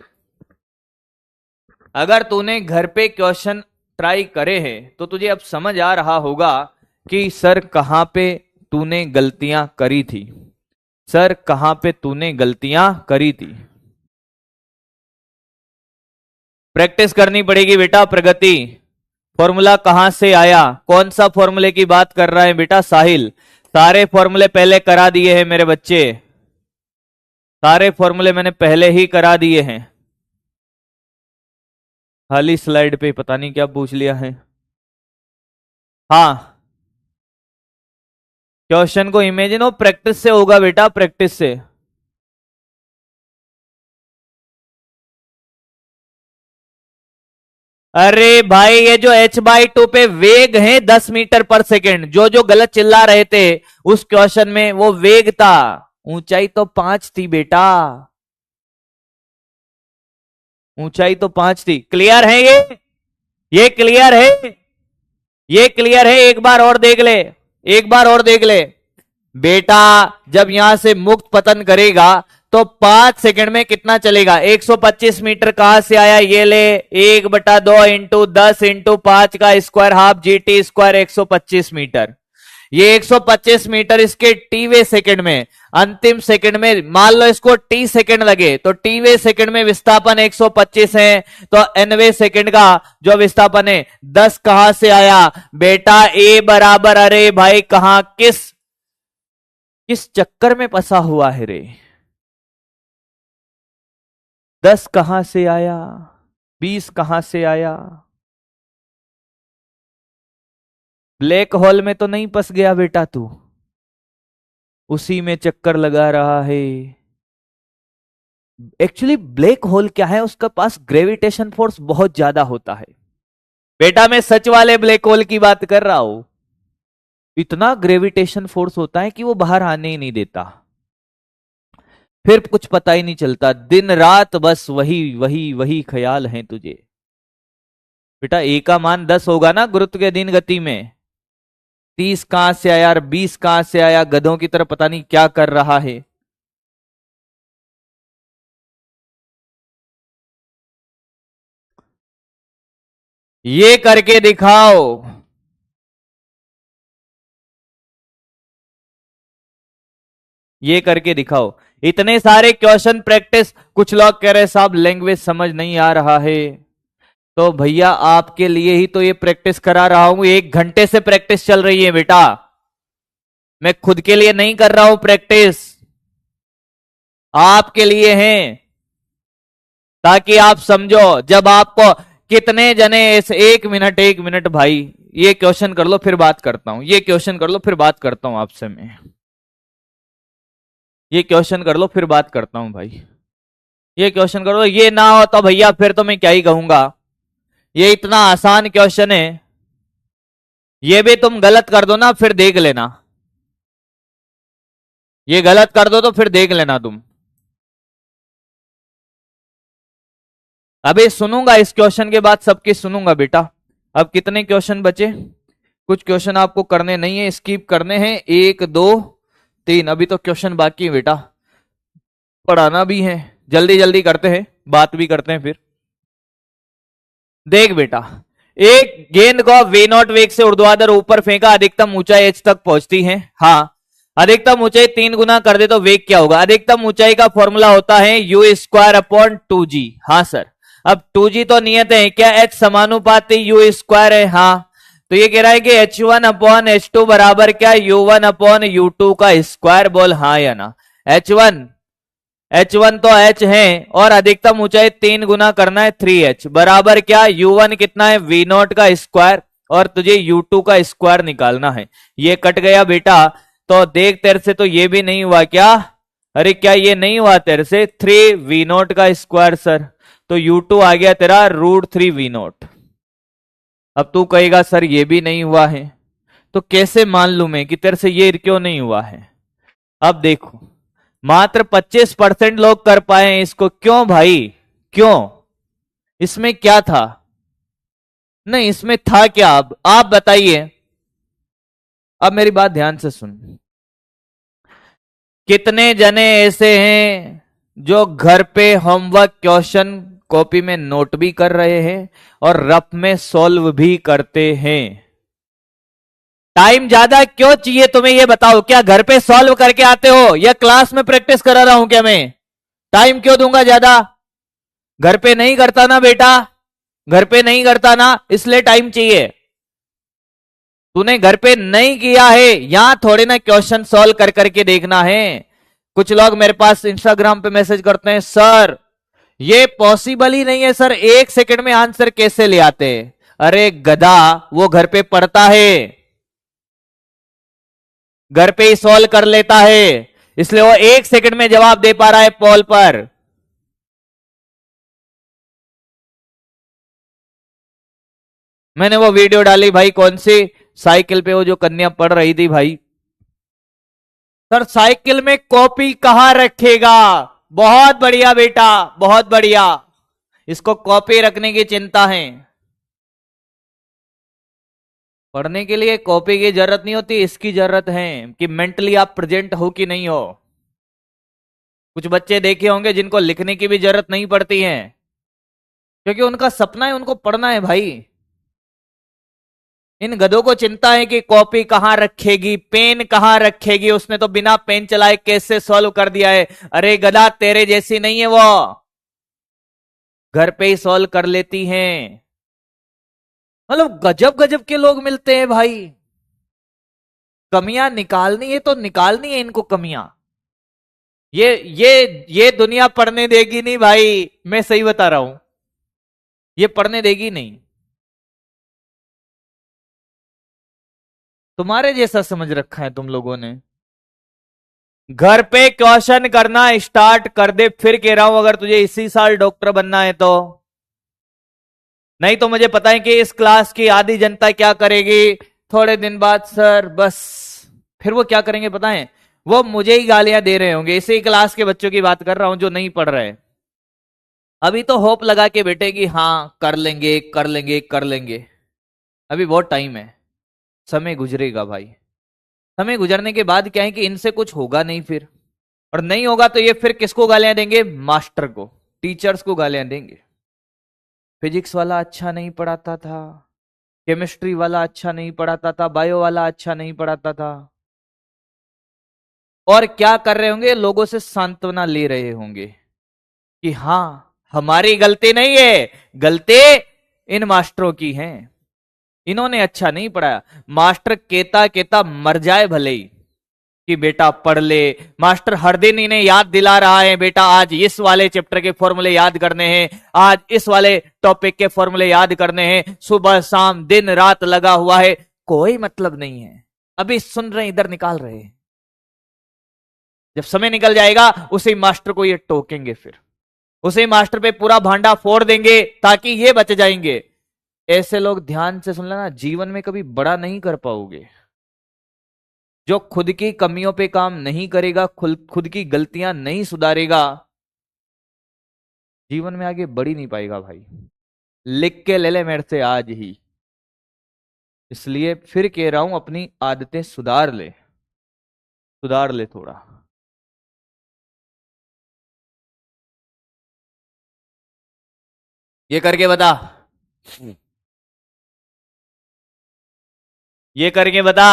अगर तूने घर पे क्वेश्चन ट्राई करे हैं तो तुझे अब समझ आ रहा होगा कि सर कहां पे तूने गलतियां करी थी, सर कहां पे तूने गलतियां करी थी। प्रैक्टिस करनी पड़ेगी बेटा। प्रगति फॉर्मूला कहां से आया? कौन सा फॉर्मूले की बात कर रहा है बेटा साहिल? सारे फॉर्मूले पहले करा दिए हैं मेरे बच्चे, सारे फॉर्मूले मैंने पहले ही करा दिए हैं। खाली स्लाइड पे पता नहीं क्या पूछ लिया है। हाँ, क्वेश्चन को इमेजिन हो, प्रैक्टिस से होगा बेटा, प्रैक्टिस से। अरे भाई ये जो h/2 पे वेग है 10 मीटर पर सेकेंड, जो जो गलत चिल्ला रहे थे उस क्वेश्चन में वो वेग था, ऊंचाई तो 5 थी बेटा, ऊंचाई तो 5 थी। क्लियर है ये क्लियर है, ये क्लियर है। एक बार और देख ले, एक बार और देख ले बेटा। जब यहां से मुक्त पतन करेगा तो 5 सेकंड में कितना चलेगा? 125 मीटर कहां से आया? ये ले 1/2 इंटू 10 इंटू 5 का square half GT square 125 metre. ये 125 मीटर इसके टीवे सेकंड में, अंतिम सेकंड में मान लो इसको टी सेकंड लगे तो टीवे सेकंड में विस्थापन 125 है, तो एनवे सेकंड का जो विस्थापन है 10 कहां से आया बेटा? ए बराबर, अरे भाई कहां किस चक्कर में फंसा हुआ है रे? 10 कहां से आया, 20 कहां से आया? ब्लैक होल में तो नहीं फंस गया बेटा तू, उसी में चक्कर लगा रहा है। एक्चुअली ब्लैक होल क्या है, उसके पास ग्रेविटेशन फोर्स बहुत ज्यादा होता है बेटा। मैं सच वाले ब्लैक होल की बात कर रहा हूं। इतना ग्रेविटेशन फोर्स होता है कि वो बाहर आने ही नहीं देता, फिर कुछ पता ही नहीं चलता, दिन रात बस वही वही वही ख्याल है तुझे। बेटा ए का मान 10 होगा ना गुरुत्व के अधीन गति में, 30 कहां से आया और 20 कहां से आया? गधों की तरह पता नहीं क्या कर रहा है। ये करके दिखाओ। ये करके दिखाओ। इतने सारे क्वेश्चन प्रैक्टिस, कुछ लोग कह रहे साहब लैंग्वेज समझ नहीं आ रहा है, तो भैया आपके लिए ही तो ये प्रैक्टिस करा रहा हूं। 1 घंटे से प्रैक्टिस चल रही है बेटा, मैं खुद के लिए नहीं कर रहा हूं प्रैक्टिस, आपके लिए है, ताकि आप समझो। जब आपको कितने जने ऐसे, 1 मिनट भाई, ये क्वेश्चन कर लो फिर बात करता हूं, ये क्वेश्चन कर लो फिर बात करता हूं आपसे मैं, ये क्वेश्चन कर लो फिर बात करता हूं भाई, ये क्वेश्चन कर लो। ये ना हो तो भैया फिर तो मैं क्या ही कहूंगा। ये इतना आसान क्वेश्चन है, ये भी तुम गलत कर दो ना फिर देख लेना, ये गलत कर दो तो फिर देख लेना तुम। अभी सुनूंगा इस क्वेश्चन के बाद सबके सुनूंगा बेटा। अब कितने क्वेश्चन बचे? कुछ क्वेश्चन आपको करने नहीं है, स्किप करने हैं। 1 2 3 अभी तो क्वेश्चन बाकी है बेटा, पढ़ाना भी है। जल्दी जल्दी करते हैं, बात भी करते हैं फिर। देख बेटा, एक गेंद को V0 वेग से ऊर्ध्वाधर ऊपर फेंका, अधिकतम ऊंचाई h तक पहुंचती है। हाँ, अधिकतम ऊंचाई 3 गुना कर दे तो वेग क्या होगा? अधिकतम ऊंचाई का फॉर्मूला होता है u²/2g। हाँ सर, अब 2g तो नियत है क्या? h समानुपाती u² है। हाँ, तो ये कह रहा है कि h1/h2 बराबर क्या? u1/u2 का स्क्वायर। बोल हाँ या ना। h1 तो h है और अधिकतम ऊंचाई 3 गुना करना है 3h बराबर क्या? u1 कितना है? V0 का स्क्वायर, और तुझे u2 का स्क्वायर निकालना है। ये कट गया बेटा, तो देख तेरे से तो ये भी नहीं हुआ क्या? अरे क्या ये नहीं हुआ तेरे से? 3V0 का स्क्वायर सर, तो u2 आ गया तेरा √3V0। अब तू कहेगा सर ये भी नहीं हुआ है, तो कैसे मान लू मैं कि तेरे से ये क्यों नहीं हुआ है? अब देखो, मात्र 25% लोग कर पाए हैं इसको। क्यों भाई, क्यों? इसमें क्या था? नहीं, इसमें था क्या? अब आप बताइए। अब मेरी बात ध्यान से सुन। कितने जने ऐसे हैं जो घर पे होमवर्क क्वेश्चन कॉपी में नोट भी कर रहे हैं और रफ में सॉल्व भी करते हैं? टाइम ज्यादा क्यों चाहिए तुम्हें ये बताओ? क्या घर पे सॉल्व करके आते हो या क्लास में प्रैक्टिस करा रहा हूं क्या मैं? टाइम क्यों दूंगा ज्यादा? घर पे नहीं करता ना बेटा, घर पे नहीं करता ना, इसलिए टाइम चाहिए। तूने घर पे नहीं किया है, यहां थोड़े ना क्वेश्चन सॉल्व कर करके देखना है। कुछ लोग मेरे पास इंस्टाग्राम पे मैसेज करते हैं, सर ये पॉसिबल ही नहीं है सर, 1 सेकंड में आंसर कैसे ले आते? अरे गधा, वो घर पे पढ़ता है, घर पे ही सॉल्व कर लेता है, इसलिए वो 1 सेकंड में जवाब दे पा रहा है पोल पर। मैंने वो वीडियो डाली भाई, कौन सी साइकिल पे वो जो कन्या पढ़ रही थी भाई। सर साइकिल में कॉपी कहां रखेगा? बहुत बढ़िया बेटा, बहुत बढ़िया, इसको कॉपी रखने की चिंता है। पढ़ने के लिए कॉपी की जरूरत नहीं होती, इसकी जरूरत है कि मेंटली आप प्रेजेंट हो कि नहीं हो। कुछ बच्चे देखे होंगे जिनको लिखने की भी जरूरत नहीं पड़ती है, क्योंकि उनका सपना है उनको पढ़ना है भाई। इन गधों को चिंता है कि कॉपी कहां रखेगी, पेन कहां रखेगी, उसने तो बिना पेन चलाए कैसे सॉल्व कर दिया है। अरे गधा, तेरे जैसी नहीं है वो, घर पे ही सॉल्व कर लेती हैं। मतलब गजब गजब के लोग मिलते हैं भाई। कमियां निकालनी है तो निकालनी है इनको कमियां। ये दुनिया पढ़ने देगी नहीं भाई, मैं सही बता रहा हूं, ये पढ़ने देगी नहीं। तुम्हारे जैसा समझ रखा है तुम लोगों ने। घर पे क्वेश्चन करना स्टार्ट कर दे, फिर कह रहा हूं, अगर तुझे इसी साल डॉक्टर बनना है तो। नहीं तो मुझे पता है कि इस क्लास की आधी जनता क्या करेगी, थोड़े दिन बाद सर बस। फिर वो क्या करेंगे पता है, वो मुझे ही गालियां दे रहे होंगे। इसी क्लास के बच्चों की बात कर रहा हूं जो नहीं पढ़ रहे। अभी तो होप लगा के बैठे कि हाँ कर लेंगे कर लेंगे कर लेंगे। अभी बहुत टाइम है, समय गुजरेगा भाई। समय गुजरने के बाद क्या है कि इनसे कुछ होगा नहीं फिर। और नहीं होगा तो ये फिर किसको गालियां देंगे, मास्टर को, टीचर्स को गालियां देंगे। फिजिक्स वाला अच्छा नहीं पढ़ाता था, केमिस्ट्री वाला अच्छा नहीं पढ़ाता था, बायो वाला अच्छा नहीं पढ़ाता था। और क्या कर रहे होंगे, लोगों से सांत्वना ले रहे होंगे कि हाँ हमारी गलती नहीं है, गलती इन मास्टरों की है, इन्होंने अच्छा नहीं पढ़ाया। मास्टर केता केता मर जाए भले ही कि बेटा पढ़ ले। मास्टर हर दिन इन्हें याद दिला रहा है, बेटा आज इस वाले चैप्टर के फॉर्मूले याद करने हैं, आज इस वाले टॉपिक के फॉर्मूले याद करने हैं, सुबह शाम दिन रात लगा हुआ है। कोई मतलब नहीं है, अभी सुन रहे इधर निकाल रहे हैं। जब समय निकल जाएगा उसी मास्टर को ये टोकेंगे, फिर उसी मास्टर पे पूरा भांडा फोड़ देंगे ताकि ये बच जाएंगे। ऐसे लोग ध्यान से सुन लेना, जीवन में कभी बड़ा नहीं कर पाओगे। जो खुद की कमियों पे काम नहीं करेगा, खुद की गलतियां नहीं सुधारेगा, जीवन में आगे बढ़ ही नहीं पाएगा भाई। लिख के ले ले मेरे से आज ही। इसलिए फिर कह रहा हूं, अपनी आदतें सुधार ले, सुधार ले थोड़ा। ये करके बता, ये करके बता।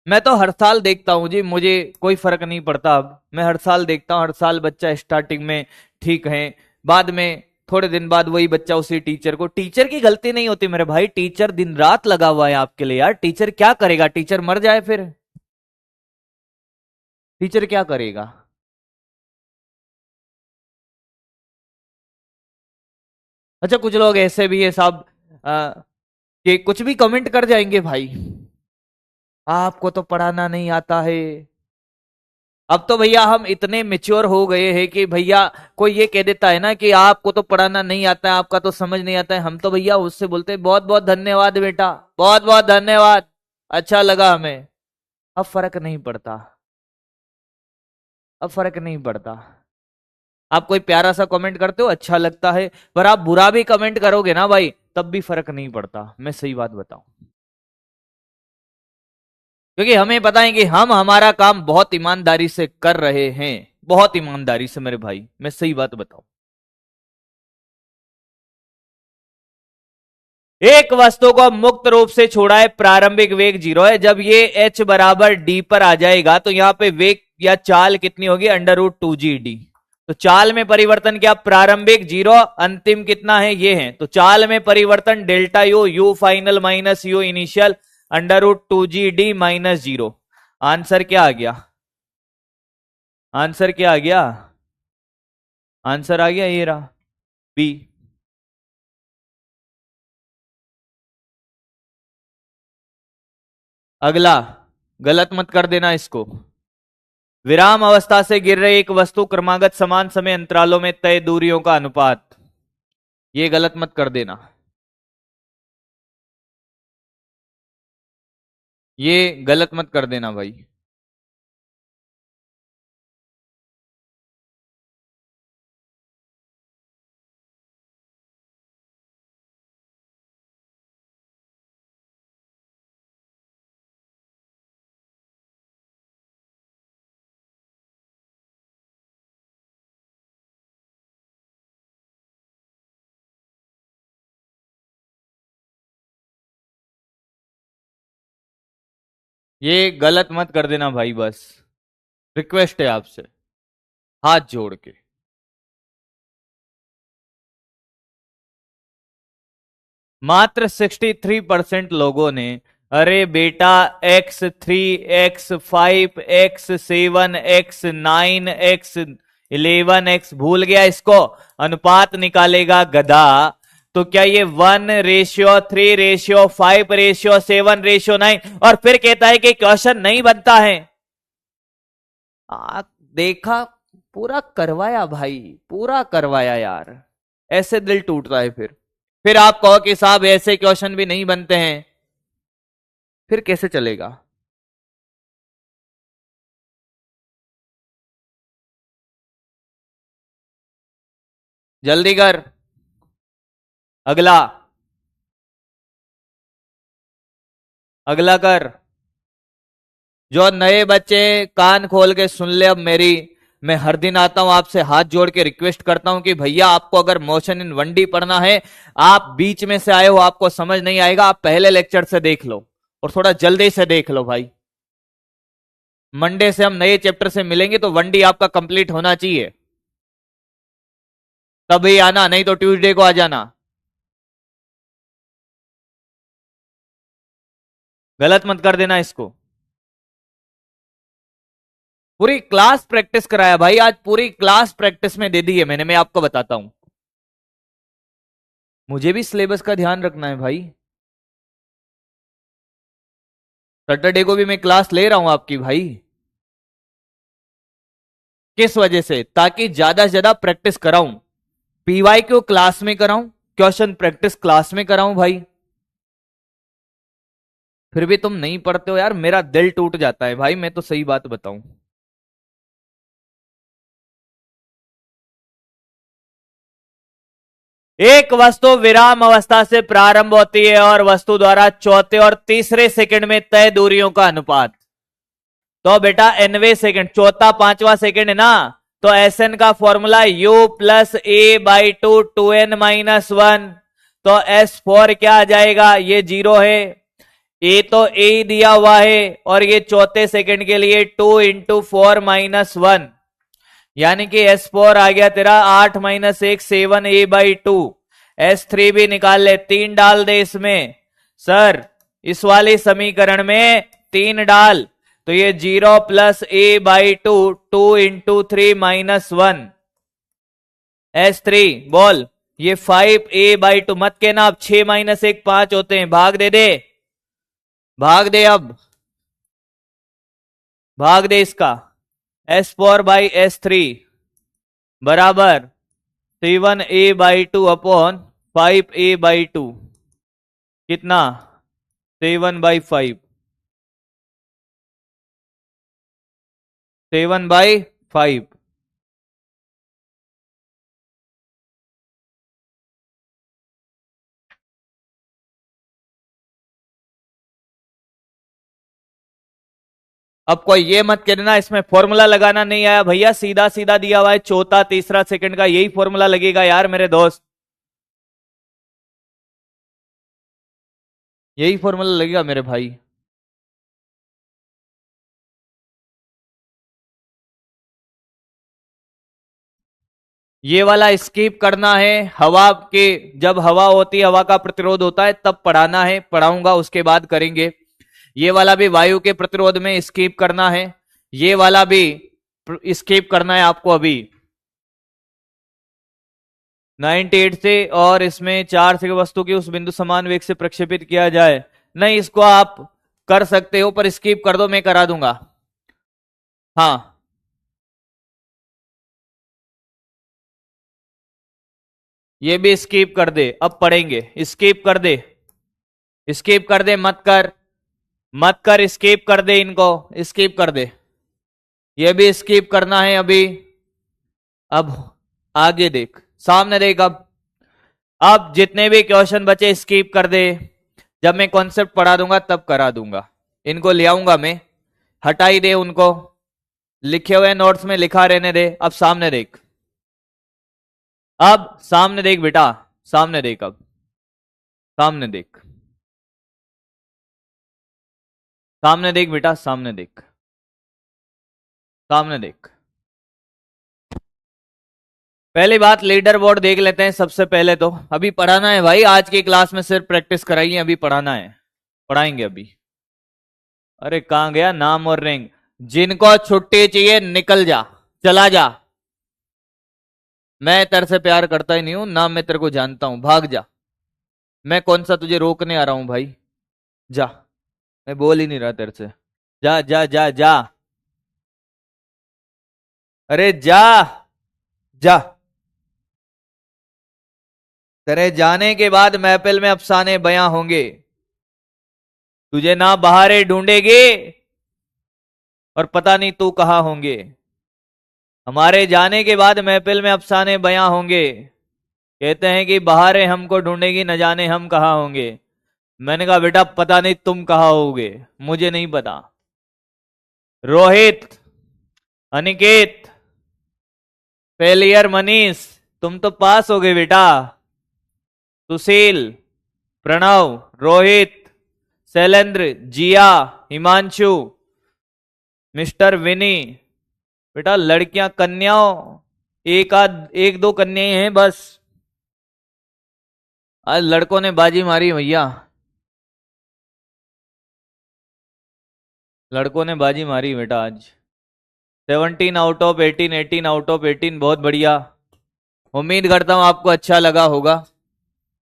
मैं तो हर साल देखता हूं जी, मुझे कोई फर्क नहीं पड़ता। अब मैं हर साल देखता हूं, हर साल बच्चा स्टार्टिंग में ठीक है, बाद में थोड़े दिन बाद वही बच्चा उसी टीचर को, टीचर की गलती नहीं होती मेरे भाई, टीचर दिन रात लगा हुआ है आपके लिए यार। टीचर क्या करेगा, टीचर मर जाए फिर टीचर क्या करेगा। अच्छा कुछ लोग ऐसे भी है साहब, कि कुछ भी कमेंट कर जाएंगे भाई, आपको तो पढ़ाना नहीं आता है। अब तो भैया हम इतने मेच्योर हो गए हैं कि भैया कोई ये कह देता है ना कि आपको तो पढ़ाना नहीं आता है, आपका तो समझ नहीं आता है, हम तो भैया उससे बोलते हैं बहुत बहुत धन्यवाद बेटा, बहुत बहुत धन्यवाद, अच्छा लगा हमें। अब फर्क नहीं पड़ता, अब फर्क नहीं पड़ता। आप कोई प्यारा सा कमेंट करते हो अच्छा लगता है, पर आप बुरा भी कमेंट करोगे ना भाई, तब भी फर्क नहीं पड़ता, मैं सही बात बताऊं। क्योंकि हमें पता है कि हम हमारा काम बहुत ईमानदारी से कर रहे हैं, बहुत ईमानदारी से मेरे भाई, मैं सही बात बताऊं। एक वस्तु को मुक्त रूप से छोड़ा है, प्रारंभिक वेग 0 है, जब ये h बराबर d पर आ जाएगा तो यहां पे वेग या चाल कितनी होगी, √2gd। तो चाल में परिवर्तन क्या, प्रारंभिक 0, अंतिम कितना है ये है, तो चाल में परिवर्तन delta U, you final minus you initial, √2gd minus 0। Answer क्या आ गया, आंसर क्या आ गया, आंसर आ गया ये रहा, बी। अगला, गलत मत कर देना इसको। विराम अवस्था से गिर रही एक वस्तु क्रमागत समान समय अंतरालों में तय दूरियों का अनुपात, ये गलत मत कर देना, ये गलत मत कर देना भाई। ये गलत मत कर देना भाई, बस रिक्वेस्ट है आपसे, हाथ जोड़ के। मात्र 63% लोगों ने अरे बेटा x3 x5 x7 x9 x11 x भूल गया इसको, अनुपात निकालेगा गधा। तो क्या ये 1:3:5:7:9 और फिर कहता है कि क्वेश्चन नहीं बनता है। आ, देखा, पूरा करवाया भाई, पूरा करवाया यार, ऐसे दिल टूटता है फिर आप कहो कि साहब ऐसे क्वेश्चन भी नहीं बनते हैं, फिर कैसे चलेगा। जल्दी कर, अगला, अगला कर। जो नए बच्चे कान खोल के सुन ले अब मेरी, मैं हर दिन आता हूं आपसे हाथ जोड़ के रिक्वेस्ट करता हूं कि भैया आपको अगर मोशन इन 1D पढ़ना है, आप बीच में से आए हो, आपको समझ नहीं आएगा, आप पहले लेक्चर से देख लो और थोड़ा जल्दी से देख लो भाई। मंडे से हम नए चैप्टर से मिलेंगे तो 1D आपका कंप्लीट होना चाहिए, तभी आना, नहीं तो ट्यूसडे को आ जाना। गलत मत कर देना इसको। पूरी क्लास प्रैक्टिस कराया भाई, आज पूरी क्लास प्रैक्टिस में दे दी है मैंने, मैं आपको बताता हूं। मुझे भी सिलेबस का ध्यान रखना है भाई, सैटरडे को भी मैं क्लास ले रहा हूं आपकी भाई। किस वजह से? ताकि ज्यादा से ज्यादा प्रैक्टिस कराऊं, पीवाई को क्लास में कराऊं, क्वेश्चन प्रैक्टिस क्लास में कराऊं भाई। फिर भी तुम नहीं पढ़ते हो यार, मेरा दिल टूट जाता है भाई, मैं तो सही बात बताऊं। एक वस्तु विराम अवस्था से प्रारंभ होती है और वस्तु द्वारा चौथे और तीसरे सेकंड में तय दूरियों का अनुपात। तो बेटा nवे सेकंड, चौथा पांचवा सेकंड है ना, तो एस एन का formula u plus A by two 2n-1। तो S4 क्या आ जाएगा, ये 0 है, ए तो ए दिया हुआ है, और ये चौथे सेकंड के लिए 2 × 4 - 1, यानी कि S4 आ गया तेरा 8 - 1 7a/2। S3 भी निकाल ले, 3 डाल दे इसमें सर, इस वाली समीकरण में 3 डाल, तो ये 0 + a/2 2 × 3 - 1। S3 बोल, ये 5a/2 मत कहना, अब 6 - 1 5 होते हैं, भाग दे दे, भाग दे, अब भाग दे इसका। S4/S3 बराबर 7a/2 अपॉन 5a/2, कितना 7/5, 7/5। अब कोई ये मत कहना इसमें फॉर्मूला लगाना नहीं आया, भैया सीधा सीधा दिया हुआ है, चौथा तीसरा सेकंड का यही फॉर्मूला लगेगा यार मेरे दोस्त, यही फॉर्मूला लगेगा मेरे भाई। ये वाला स्किप करना है, हवा के, जब हवा होती है, हवा का प्रतिरोध होता है तब पढ़ाना है, पढ़ाऊंगा उसके बाद करेंगे। ये वाला भी वायु के प्रतिरोध में स्किप करना है, ये वाला भी स्किप करना है आपको अभी 98 से, और इसमें 4 से वस्तु की उस बिंदु समान वेग से प्रक्षेपित किया जाए, नहीं इसको आप कर सकते हो पर स्किप कर दो, मैं करा दूंगा। हाँ, ये भी स्किप कर दे, अब पढ़ेंगे, स्किप कर दे, स्किप कर दे, मत कर, मत कर, स्किप कर दे, इनको स्किप कर दे, ये भी स्किप करना है अभी। अब आगे देख, सामने देख, अब जितने भी क्वेश्चन बचे स्किप कर दे, जब मैं कॉन्सेप्ट पढ़ा दूंगा तब करा दूंगा, इनको ले आऊंगा मैं, हटाई दे उनको, लिखे हुए नोट्स में लिखा रहने दे। अब सामने देख, अब सामने देख बेटा, सामने देख, अब सामने देख, सामने देख बेटा, सामने देख, सामने देख। पहली बात लीडर बोर्ड देख लेते हैं सबसे पहले। तो अभी पढ़ाना है भाई, आज की क्लास में सिर्फ प्रैक्टिस कराइए, अभी पढ़ाना है, पढ़ाएंगे अभी। अरे कहां गया नाम और रैंक? जिनको छुट्टी चाहिए निकल जा, चला जा। मैं तेरे से प्यार करता ही नहीं हूं ना, मैं तेरे को जानता हूं, भाग जा। मैं कौन सा तुझे रोकने आ रहा हूं भाई, जा। मैं बोल ही नहीं रहा तेरे से, जा जा जा जा। अरे जा जा। तेरे जाने के बाद महफिल में अफसाने बयां होंगे, तुझे ना बहारे ढूंढेगे और पता नहीं तू कहां होंगे। हमारे जाने के बाद महफिल में अफसाने बयां होंगे, कहते हैं कि बहारें हमको ढूंढेगी, न जाने हम कहां होंगे। मैंने कहा बेटा पता नहीं तुम कहां होगे, मुझे नहीं पता। रोहित, अनिकेत, फेलियर मनीष, तुम तो पास हो गए बेटा। सुशील, प्रणव, रोहित, शैलेंद्र, जिया, हिमांशु, मिस्टर विनी। बेटा लड़कियां कन्याओं, एक दो कन्याएं हैं बस। आज लड़कों ने बाजी मारी भैया, लड़कों ने बाजी मारी बेटा आज। 17 आउट ऑफ 18, 18 आउट ऑफ 18, बहुत बढ़िया। उम्मीद करता हूं आपको अच्छा लगा होगा।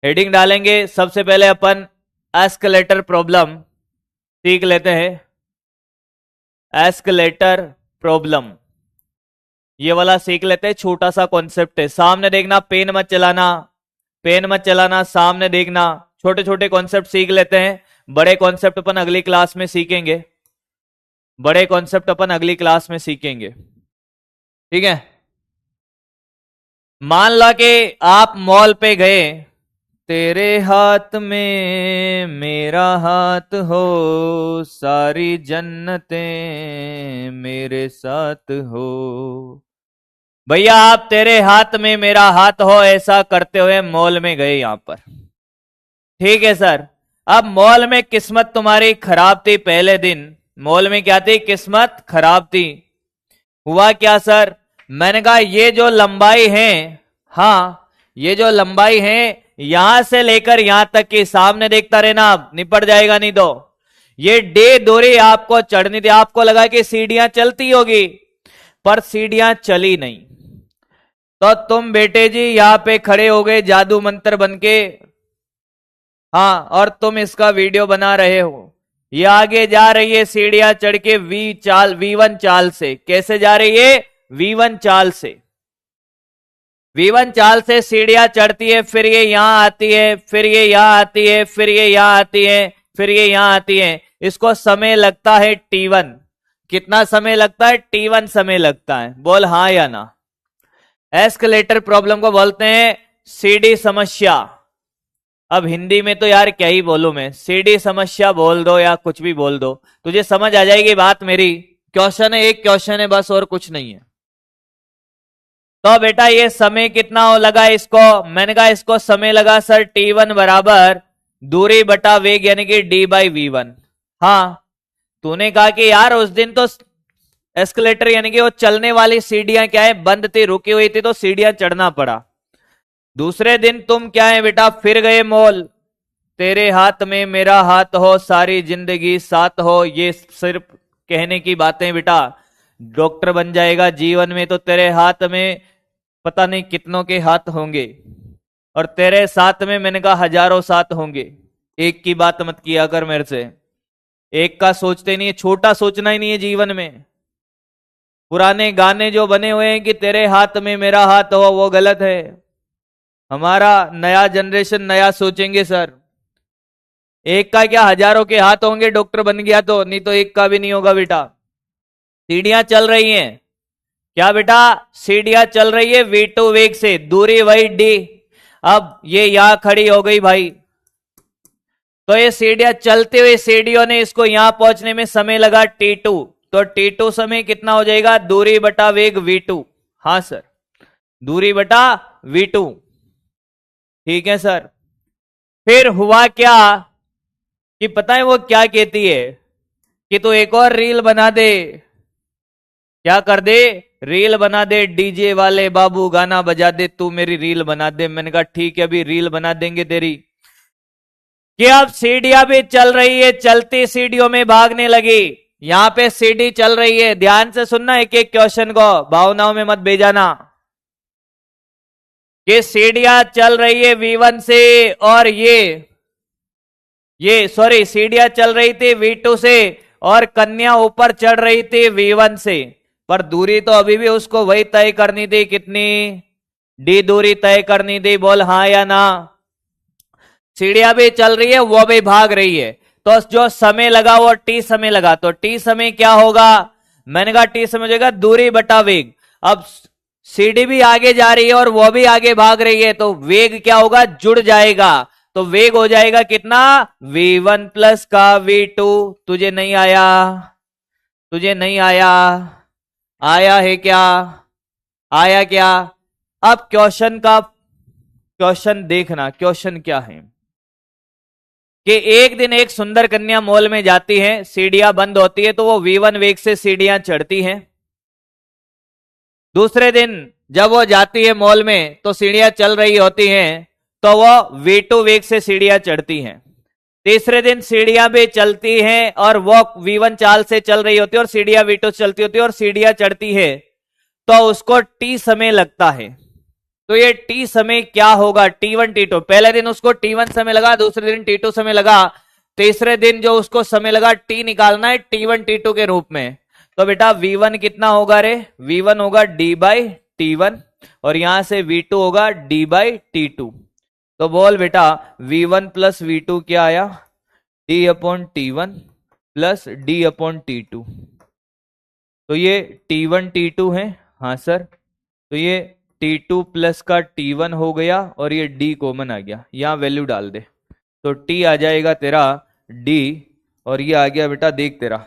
हेडिंग डालेंगे सबसे पहले अपन, एस्केलेटर प्रॉब्लम सीख लेते हैं। एस्केलेटर प्रॉब्लम ये वाला सीख लेते हैं, छोटा सा कॉन्सेप्ट है। सामने देखना, पेन मत चलाना, पेन मत चलाना, सामने देखना। छोटे छोटे कॉन्सेप्ट सीख लेते हैं, बड़े कॉन्सेप्ट अपन अगली क्लास में सीखेंगे, बड़े कॉन्सेप्ट अपन अगली क्लास में सीखेंगे, ठीक है। मान लो कि आप मॉल पे गए, तेरे हाथ में मेरा हाथ हो, सारी जन्नतें मेरे साथ हो। भैया आप तेरे हाथ में मेरा हाथ हो ऐसा करते हुए मॉल में गए यहां पर, ठीक है सर। अब मॉल में किस्मत तुम्हारी खराब थी, पहले दिन मॉल में क्या थी, किस्मत खराब थी। हुआ क्या सर, मैंने कहा ये जो लंबाई है, हाँ ये जो लंबाई है यहां से लेकर यहां तक की, सामने देखता रहना, आप निपट जाएगा नहीं तो। ये डे दूरी आपको चढ़नी थी, आपको लगा कि सीढ़ियां चलती होगी, पर सीढ़ियां चली नहीं। तो तुम बेटे जी यहां पे खड़े हो गए जादू मंत्र बनके, हाँ, और तुम इसका वीडियो बना रहे हो। ये आगे जा रही है सीढ़ियां चढ़ के V1 चाल से। कैसे जा रही है, V1 चाल से। V1 चाल से सीढ़ियां चढ़ती है, फिर ये यहां आती है, फिर ये यहां आती है, फिर ये यहां आती है, फिर ये यहां आती है। इसको समय लगता है T1। कितना समय लगता है, T1 समय लगता है। बोल हाँ या ना। एस्केलेटर प्रॉब्लम को बोलते हैं सीढ़ी समस्या। अब हिंदी में तो यार क्या ही बोलूं मैं, सीढ़ी समस्या बोल दो या कुछ भी बोल दो, तुझे समझ आ जाएगी बात मेरी। क्वेश्चन है, एक क्वेश्चन है बस, और कुछ नहीं है। तो बेटा ये समय कितना हो लगा इसको, मैंने कहा इसको समय लगा सर T1 बराबर दूरी बटा वेग, यानी कि D/V1। हाँ, तूने कहा कि यार उस दिन तो एस्केलेटर यानी कि वो चलने वाली सीढ़ियां क्या है, बंद थी, रुकी हुई थी, तो सीढ़ियां चढ़ना पड़ा। दूसरे दिन तुम क्या है बेटा, फिर गए मॉल, तेरे हाथ में मेरा हाथ हो, सारी जिंदगी साथ हो। ये सिर्फ कहने की बातें बेटा, डॉक्टर बन जाएगा जीवन में तो तेरे हाथ में पता नहीं कितनों के हाथ होंगे, और तेरे साथ में मैंने कहा हजारों साथ होंगे। एक की बात मत किया कर मेरे से, एक का सोचते नहीं है, छोटा सोचना ही नहीं है जीवन में। पुराने गाने जो बने हुए हैं कि तेरे हाथ में मेरा हाथ हो, वो गलत है। हमारा नया जनरेशन नया सोचेंगे सर। एक का क्या हजारों के हाथ होंगे, डॉक्टर बन गया तो, नहीं तो एक का भी नहीं होगा बेटा। सीढ़ियां चल रही हैं, क्या बेटा, सीढ़ियां चल रही है V2 वेग से, दूरी वही D। अब ये यहां खड़ी हो गई भाई, तो ये सीढ़ियां चलते हुए सीढ़ियों ने इसको यहां पहुंचने में समय लगा T2, तो T2 समय कितना हो जाएगा, दूरी बटा वेग V2। हाँ सर, दूरी बटा V2, ठीक है सर। फिर हुआ क्या कि पता है वो क्या कहती है, कि तू एक और रील बना दे। क्या कर दे? रील बना दे, डीजे वाले बाबू गाना बजा दे, तू मेरी रील बना दे। मैंने कहा ठीक है, अभी रील बना देंगे तेरी। कि अब सीढ़ियां भी चल रही है, चलती सीढ़ियों में भागने लगी। यहां पे सीढ़ी चल रही है, ध्यान से सुनना एक एक क्वेश्चन को, भावनाओं में मत भेजाना। कि सीढ़ियां चल रही है V1 से, और ये सॉरी, सीढ़ियां चल रही थी V2 से, और कन्या ऊपर चढ़ रही थी V1 से। पर दूरी तो अभी भी उसको वही तय करनी थी, कितनी? D दूरी तय करनी थी। बोल हाँ या ना। सीढ़ियां भी चल रही है, वो भी भाग रही है, तो जो समय लगा वो T समय लगा। तो T समय क्या होगा? मैंने कहा T समय हो जाएगा दूरी बटा वेग। अब सीढ़ी भी आगे जा रही है और वो भी आगे भाग रही है, तो वेग क्या होगा? जुड़ जाएगा। तो वेग हो जाएगा कितना? V1 प्लस का V2। तुझे नहीं आया? तुझे नहीं आया? आया है क्या? आया क्या? अब क्वेश्चन देखना, क्वेश्चन क्या है कि एक दिन एक सुंदर कन्या मॉल में जाती है, सीढ़ियां बंद होती है, तो वो V1 वेग से सीढ़ियां चढ़ती हैं। दूसरे दिन जब वो जाती है मॉल में, तो सीढ़ियां चल रही होती हैं, तो वो V2 वेग से सीढ़ियां चढ़ती हैं। तीसरे दिन सीढ़ियां भी चलती हैं और वो V1 चाल से चल रही होती है, और सीढ़ियां V2 से चलती होती है और सीढ़ियां चढ़ती है, तो उसको T समय लगता है। तो ये T समय क्या होगा? T1 T2। पहले दिन उसको T1 समय लगा, दूसरे दिन T2 समय लगा, तीसरे दिन जो उसको समय लगा T निकालना है T1 T2 के रूप में। तो बेटा V1 कितना होगा रे? V1 होगा D बाई T1, और यहां से V2 होगा D बाई T2। तो बोल बेटा V1 प्लस V2 क्या आया? D upon T1 plus D upon T2। तो ये T1 T2 है, हाँ सर। तो ये T2 प्लस का T1 हो गया, और ये D कॉमन आ गया, यहां वैल्यू डाल दे। तो T आ जाएगा तेरा D, और ये आ गया बेटा देख तेरा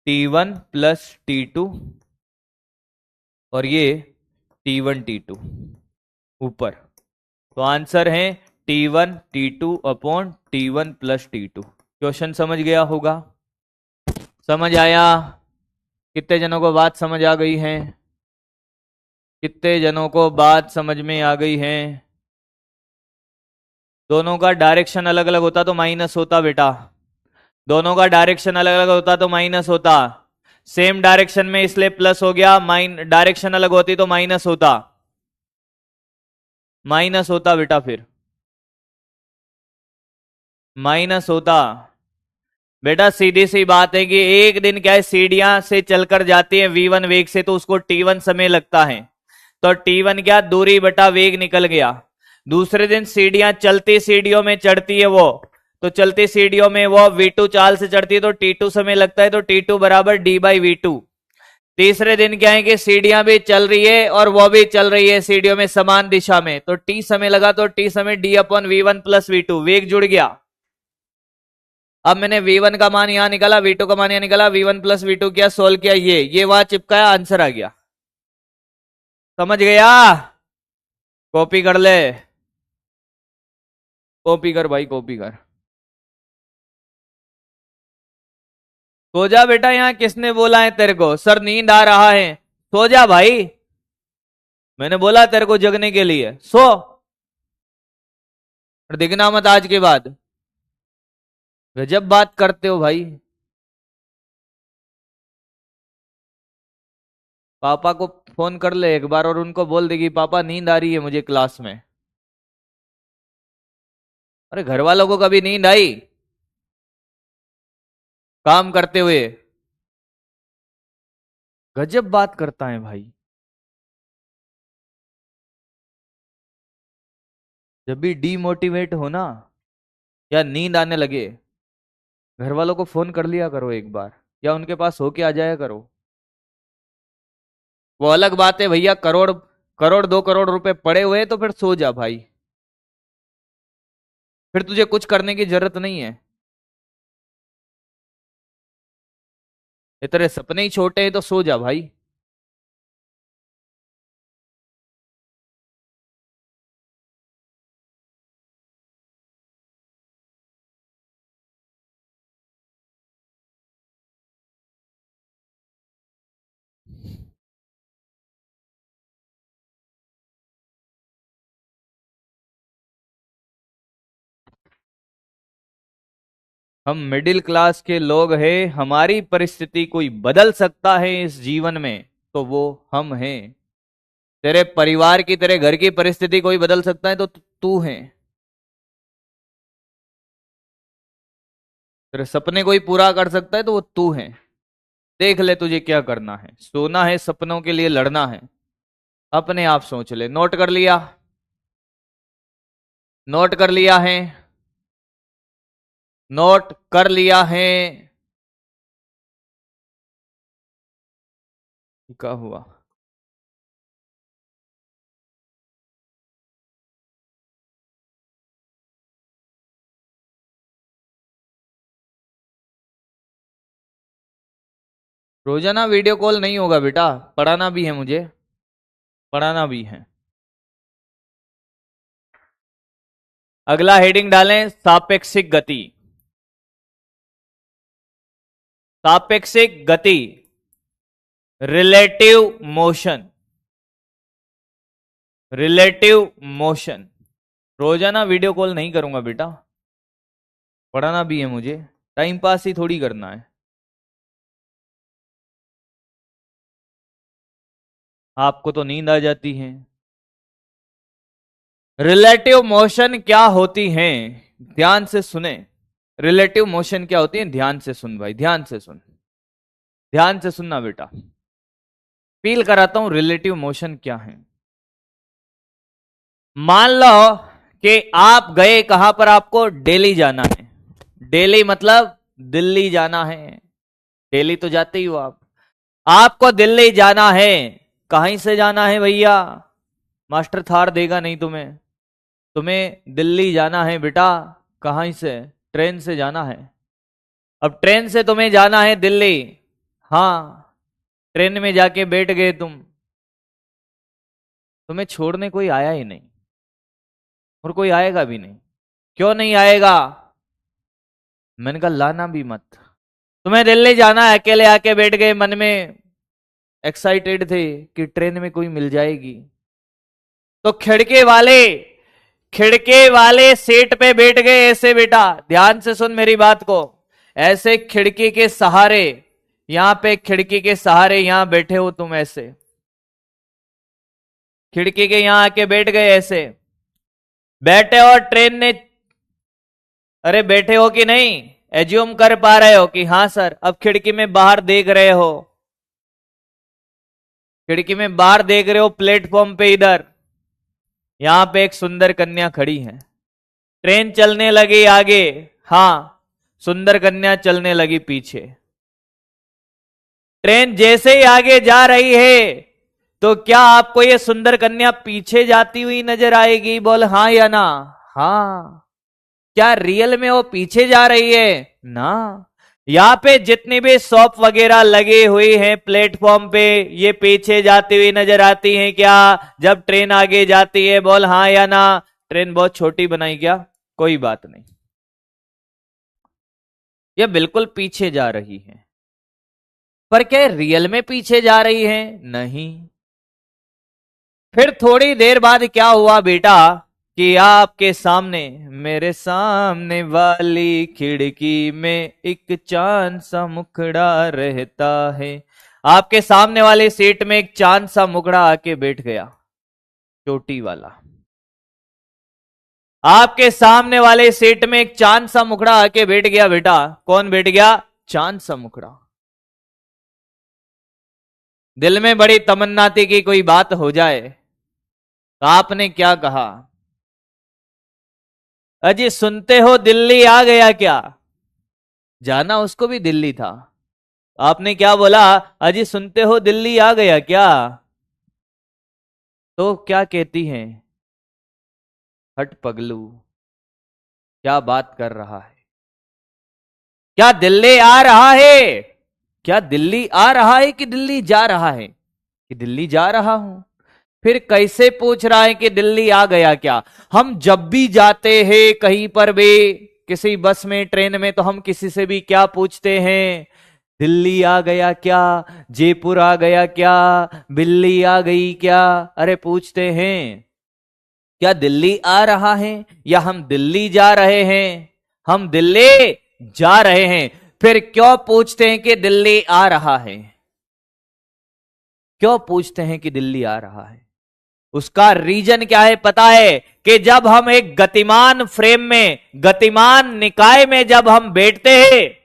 T1 प्लस T2, और ये T1 T2 ऊपर। तो आंसर है T1 T2 upon T1 plus T2। Question समझ गया होगा? समझ आया? कितने जनों को बात समझ आ गई है? कितने जनों को बात समझ में आ गई है? दोनों का डायरेक्शन अलग अलग होता तो माइनस होता बेटा। दोनों का डायरेक्शन अलग अलग होता तो माइनस होता। सेम डायरेक्शन में इसलिए प्लस हो गया, डायरेक्शन अलग होती तो माइनस होता। माइनस होता बेटा, फिर माइनस होता। बेटा सीधी सी बात है कि एक दिन क्या है, सीढ़ियां से चलकर जाती है V1 वेग से, तो उसको T1 समय लगता है। तो T1 क्या? दूरी बटा वेग निकल गया। दूसरे दिन सीढ़ियां चलती सीढ़ियों में चढ़ती है वो, तो चलती सीढ़ियों में वो V2 चाल से चढ़ती है, तो T2 समय लगता है, तो T2 बराबर D बाई V2। तीसरे दिन क्या है कि सीढ़ियां भी चल रही है और वो भी चल रही है सीढ़ियों में समान दिशा में, तो T समय लगा, तो T समय D upon V1 plus V2, वेग जुड़ गया। अब मैंने V1 का मान यहां निकाला, V2 का मान यहां निकाला, V1 प्लस V2 किया, सोल्व किया, ये वहां चिपकाया, आंसर आ गया। समझ गया? कॉपी कर ले, कॉपी कर भाई, कॉपी कर। सो जा बेटा, यहाँ किसने बोला है तेरे को सर नींद आ रहा है? सो जा भाई, मैंने बोला तेरे को जगने के लिए, सो। और दिखना मत आज के बाद। गजब बात करते हो भाई। पापा को फोन कर ले एक बार और उनको बोल दे कि पापा नींद आ रही है मुझे क्लास में। अरे घर वालों को कभी नींद आई काम करते हुए? गजब बात करता है भाई। जब भी डीमोटिवेट हो ना, या नींद आने लगे, घर वालों को फोन कर लिया करो एक बार, या उनके पास होके आ जाया करो। वो अलग बात है भैया, करोड़ करोड़ 2 करोड़ रुपए पड़े हुए हैं, तो फिर सो जा भाई, फिर तुझे कुछ करने की जरूरत नहीं है। ये तेरे सपने ही छोटे हैं, तो सो जा भाई। हम मिडिल क्लास के लोग हैं, हमारी परिस्थिति कोई बदल सकता है इस जीवन में तो वो हम हैं। तेरे परिवार की, तेरे घर की परिस्थिति कोई बदल सकता है तो तू है। तेरे सपने कोई पूरा कर सकता है तो वो तू है। देख ले तुझे क्या करना है, सोना है, सपनों के लिए लड़ना है, अपने आप सोच ले। नोट कर लिया? नोट कर लिया है? नोट कर लिया है? क्या हुआ? रोजाना वीडियो कॉल नहीं होगा बेटा, पढ़ाना भी है मुझे, पढ़ाना भी है। अगला हेडिंग डालें, सापेक्षिक गति। सापेक्षिक गति, रिलेटिव मोशन। Relative motion. रोजाना वीडियो कॉल नहीं करूंगा बेटा, पढ़ाना भी है मुझे, टाइम पास ही थोड़ी करना है। आपको तो नींद आ जाती है। रिलेटिव मोशन क्या होती हैं, ध्यान से सुने। रिलेटिव मोशन क्या होती है, ध्यान से सुन भाई, ध्यान से सुन, ध्यान से सुनना बेटा। फील कराता हूं रिलेटिव मोशन क्या है। मान लो कि आप गए कहां पर, आपको दिल्ली जाना है। दिल्ली मतलब दिल्ली जाना है, दिल्ली तो जाते ही हो आप। आपको दिल्ली जाना है, कहीं से जाना है भैया? मास्टर थार देगा नहीं तुम्हें। तुम्हें दिल्ली जाना है बेटा, कहां से? ट्रेन से जाना है। अब ट्रेन से तुम्हें जाना है दिल्ली, हाँ। ट्रेन में जाके बैठ गए तुम, तुम्हें छोड़ने कोई आया ही नहीं, और कोई आएगा भी नहीं। क्यों नहीं आएगा? मैंने कहा लाना भी मत। तुम्हें दिल्ली जाना है, अकेले आके बैठ गए, मन में एक्साइटेड थे कि ट्रेन में कोई मिल जाएगी। तो खिड़के वाले सीट पे बैठ गए ऐसे बेटा, ध्यान से सुन मेरी बात को। ऐसे खिड़की के सहारे, यहां पे खिड़की के सहारे यहां बैठे हो तुम, ऐसे खिड़की के यहां आके बैठ गए, ऐसे बैठे और ट्रेन ने, अरे बैठे हो कि नहीं, एज्यूम कर पा रहे हो कि हाँ सर। अब खिड़की में बाहर देख रहे हो, खिड़की में बाहर देख रहे हो, प्लेटफॉर्म पे इधर, यहां पे एक सुंदर कन्या खड़ी है। ट्रेन चलने लगी आगे, हाँ, सुंदर कन्या चलने लगी पीछे। ट्रेन जैसे ही आगे जा रही है तो क्या आपको ये सुंदर कन्या पीछे जाती हुई नजर आएगी? बोल हाँ या ना? हाँ। क्या रियल में वो पीछे जा रही है? ना। यहाँ पे जितनी भी शॉप वगैरह लगी हुई हैं प्लेटफॉर्म पे, ये पीछे जाती हुई नजर आती हैं क्या जब ट्रेन आगे जाती है? बोल हाँ या ना? ट्रेन बहुत छोटी बनाई क्या? कोई बात नहीं, ये बिल्कुल पीछे जा रही है। पर क्या रियल में पीछे जा रही है? नहीं। फिर थोड़ी देर बाद क्या हुआ बेटा कि आपके सामने, मेरे सामने वाली खिड़की में एक चांद सा मुखड़ा रहता है। आपके सामने वाली सीट में एक चांद सा मुखड़ा आके बैठ गया, चोटी वाला। आपके सामने वाले सीट में एक चांद सा मुखड़ा आके बैठ गया बेटा। कौन बैठ गया? चांद सा मुखड़ा। दिल में बड़ी तमन्ना थी कि कोई बात हो जाए, तो आपने क्या कहा? अजी सुनते हो दिल्ली आ गया क्या? जाना उसको भी दिल्ली था। आपने क्या बोला? अजी सुनते हो दिल्ली आ गया क्या? तो क्या कहती हैं? हट पगलू, क्या बात कर रहा है? क्या दिल्ली आ रहा है? क्या दिल्ली आ रहा है कि दिल्ली जा रहा है? कि दिल्ली जा रहा हूं। फिर कैसे पूछ रहा है कि दिल्ली आ गया क्या? हम जब भी जाते हैं कहीं पर भी, किसी बस में, ट्रेन में, तो हम किसी से भी क्या पूछते हैं? दिल्ली आ गया क्या? जयपुर आ गया क्या? बिल्ली आ गई क्या? अरे पूछते हैं। क्या दिल्ली आ रहा है या हम दिल्ली जा रहे हैं? हम दिल्ली जा रहे हैं, फिर क्यों पूछते हैं कि दिल्ली आ रहा है? क्यों पूछते हैं कि दिल्ली आ रहा है? उसका रीजन क्या है पता है? कि जब हम एक गतिमान फ्रेम में, गतिमान निकाय में जब हम बैठते हैं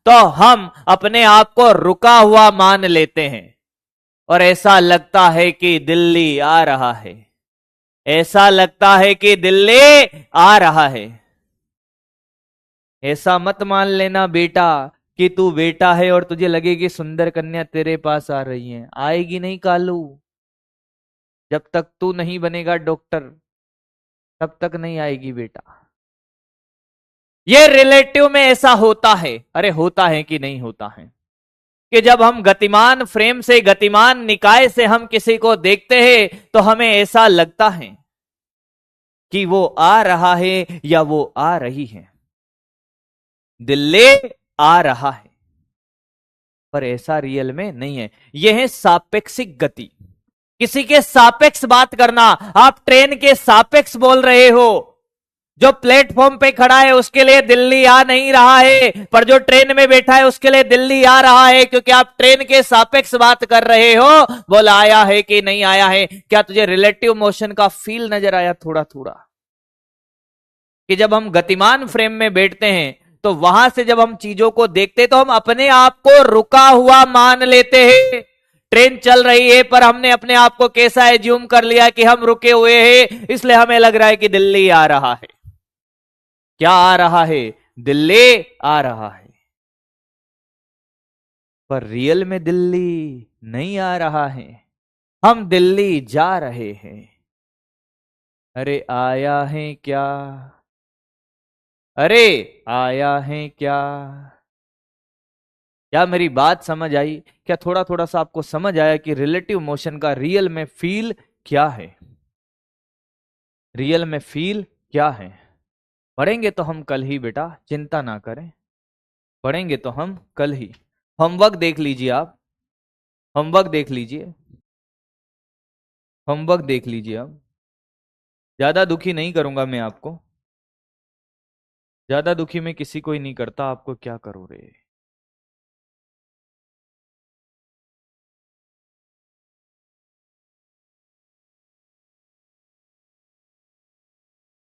तो हम अपने आप को रुका हुआ मान लेते हैं और ऐसा लगता है कि दिल्ली आ रहा है, ऐसा लगता है कि दिल्ली आ रहा है। ऐसा मत मान लेना बेटा कि तू बेटा है और तुझे लगे कि सुंदर कन्या तेरे पास आ रही है। आएगी नहीं कालू, जब तक तू नहीं बनेगा डॉक्टर तब तक नहीं आएगी बेटा। ये रिलेटिव में ऐसा होता है। अरे होता है कि नहीं होता है कि जब हम गतिमान फ्रेम से, गतिमान निकाय से हम किसी को देखते हैं तो हमें ऐसा लगता है कि वो आ रहा है या वो आ रही है, दिल्ली आ रहा है, पर ऐसा रियल में नहीं है। यह है सापेक्षिक गति। किसी के सापेक्ष बात करना। आप ट्रेन के सापेक्ष बोल रहे हो, जो प्लेटफॉर्म पे खड़ा है उसके लिए दिल्ली आ नहीं रहा है, पर जो ट्रेन में बैठा है उसके लिए दिल्ली आ रहा है, क्योंकि आप ट्रेन के सापेक्ष बात कर रहे हो। बोला आया है कि नहीं आया है? क्या तुझे रिलेटिव मोशन का फील नजर आया थोड़ा थोड़ा? कि जब हम गतिमान फ्रेम में बैठते हैं तो वहां से जब हम चीजों को देखते हैं तो हम अपने आप को रुका हुआ मान लेते हैं। ट्रेन चल रही है पर हमने अपने आप को कैसा एज्यूम कर लिया कि हम रुके हुए हैं, इसलिए हमें लग रहा है कि दिल्ली आ रहा है। क्या आ रहा है? दिल्ली आ रहा है, पर रियल में दिल्ली नहीं आ रहा है। हम दिल्ली जा रहे हैं। अरे आया है क्या? अरे आया है क्या? क्या मेरी बात समझ आई? क्या थोड़ा थोड़ा सा आपको समझ आया कि रिलेटिव मोशन का रियल में फील क्या है? रियल में फील क्या है? पढ़ेंगे तो हम कल ही बेटा, चिंता ना करें, पढ़ेंगे तो हम कल ही। होमवर्क देख लीजिए आप, होमवर्क देख लीजिए, होमवर्क देख लीजिए आप। ज्यादा दुखी नहीं करूंगा मैं आपको, ज्यादा दुखी मैं किसी को ही नहीं करता। आपको क्या करो रे?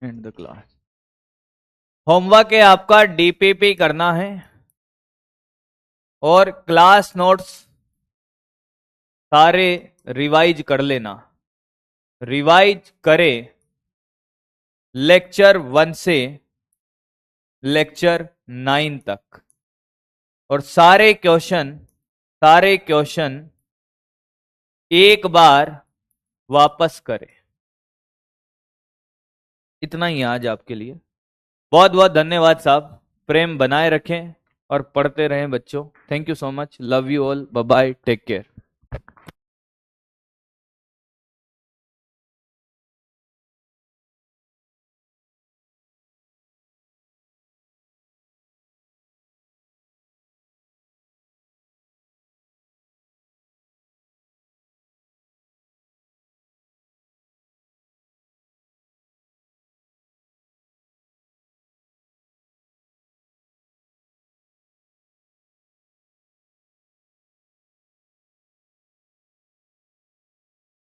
And the class. होमवर्क है आपका, डीपीपी करना है और क्लास नोट्स सारे रिवाइज कर लेना। रिवाइज करें लेक्चर 1 से लेक्चर 9 तक, और सारे क्वेश्चन एक बार वापस करें। इतना ही आज आपके लिए। बहुत बहुत धन्यवाद साहब। प्रेम बनाए रखें और पढ़ते रहें बच्चों। Thank you so much. Love you all. Bye bye. Take care.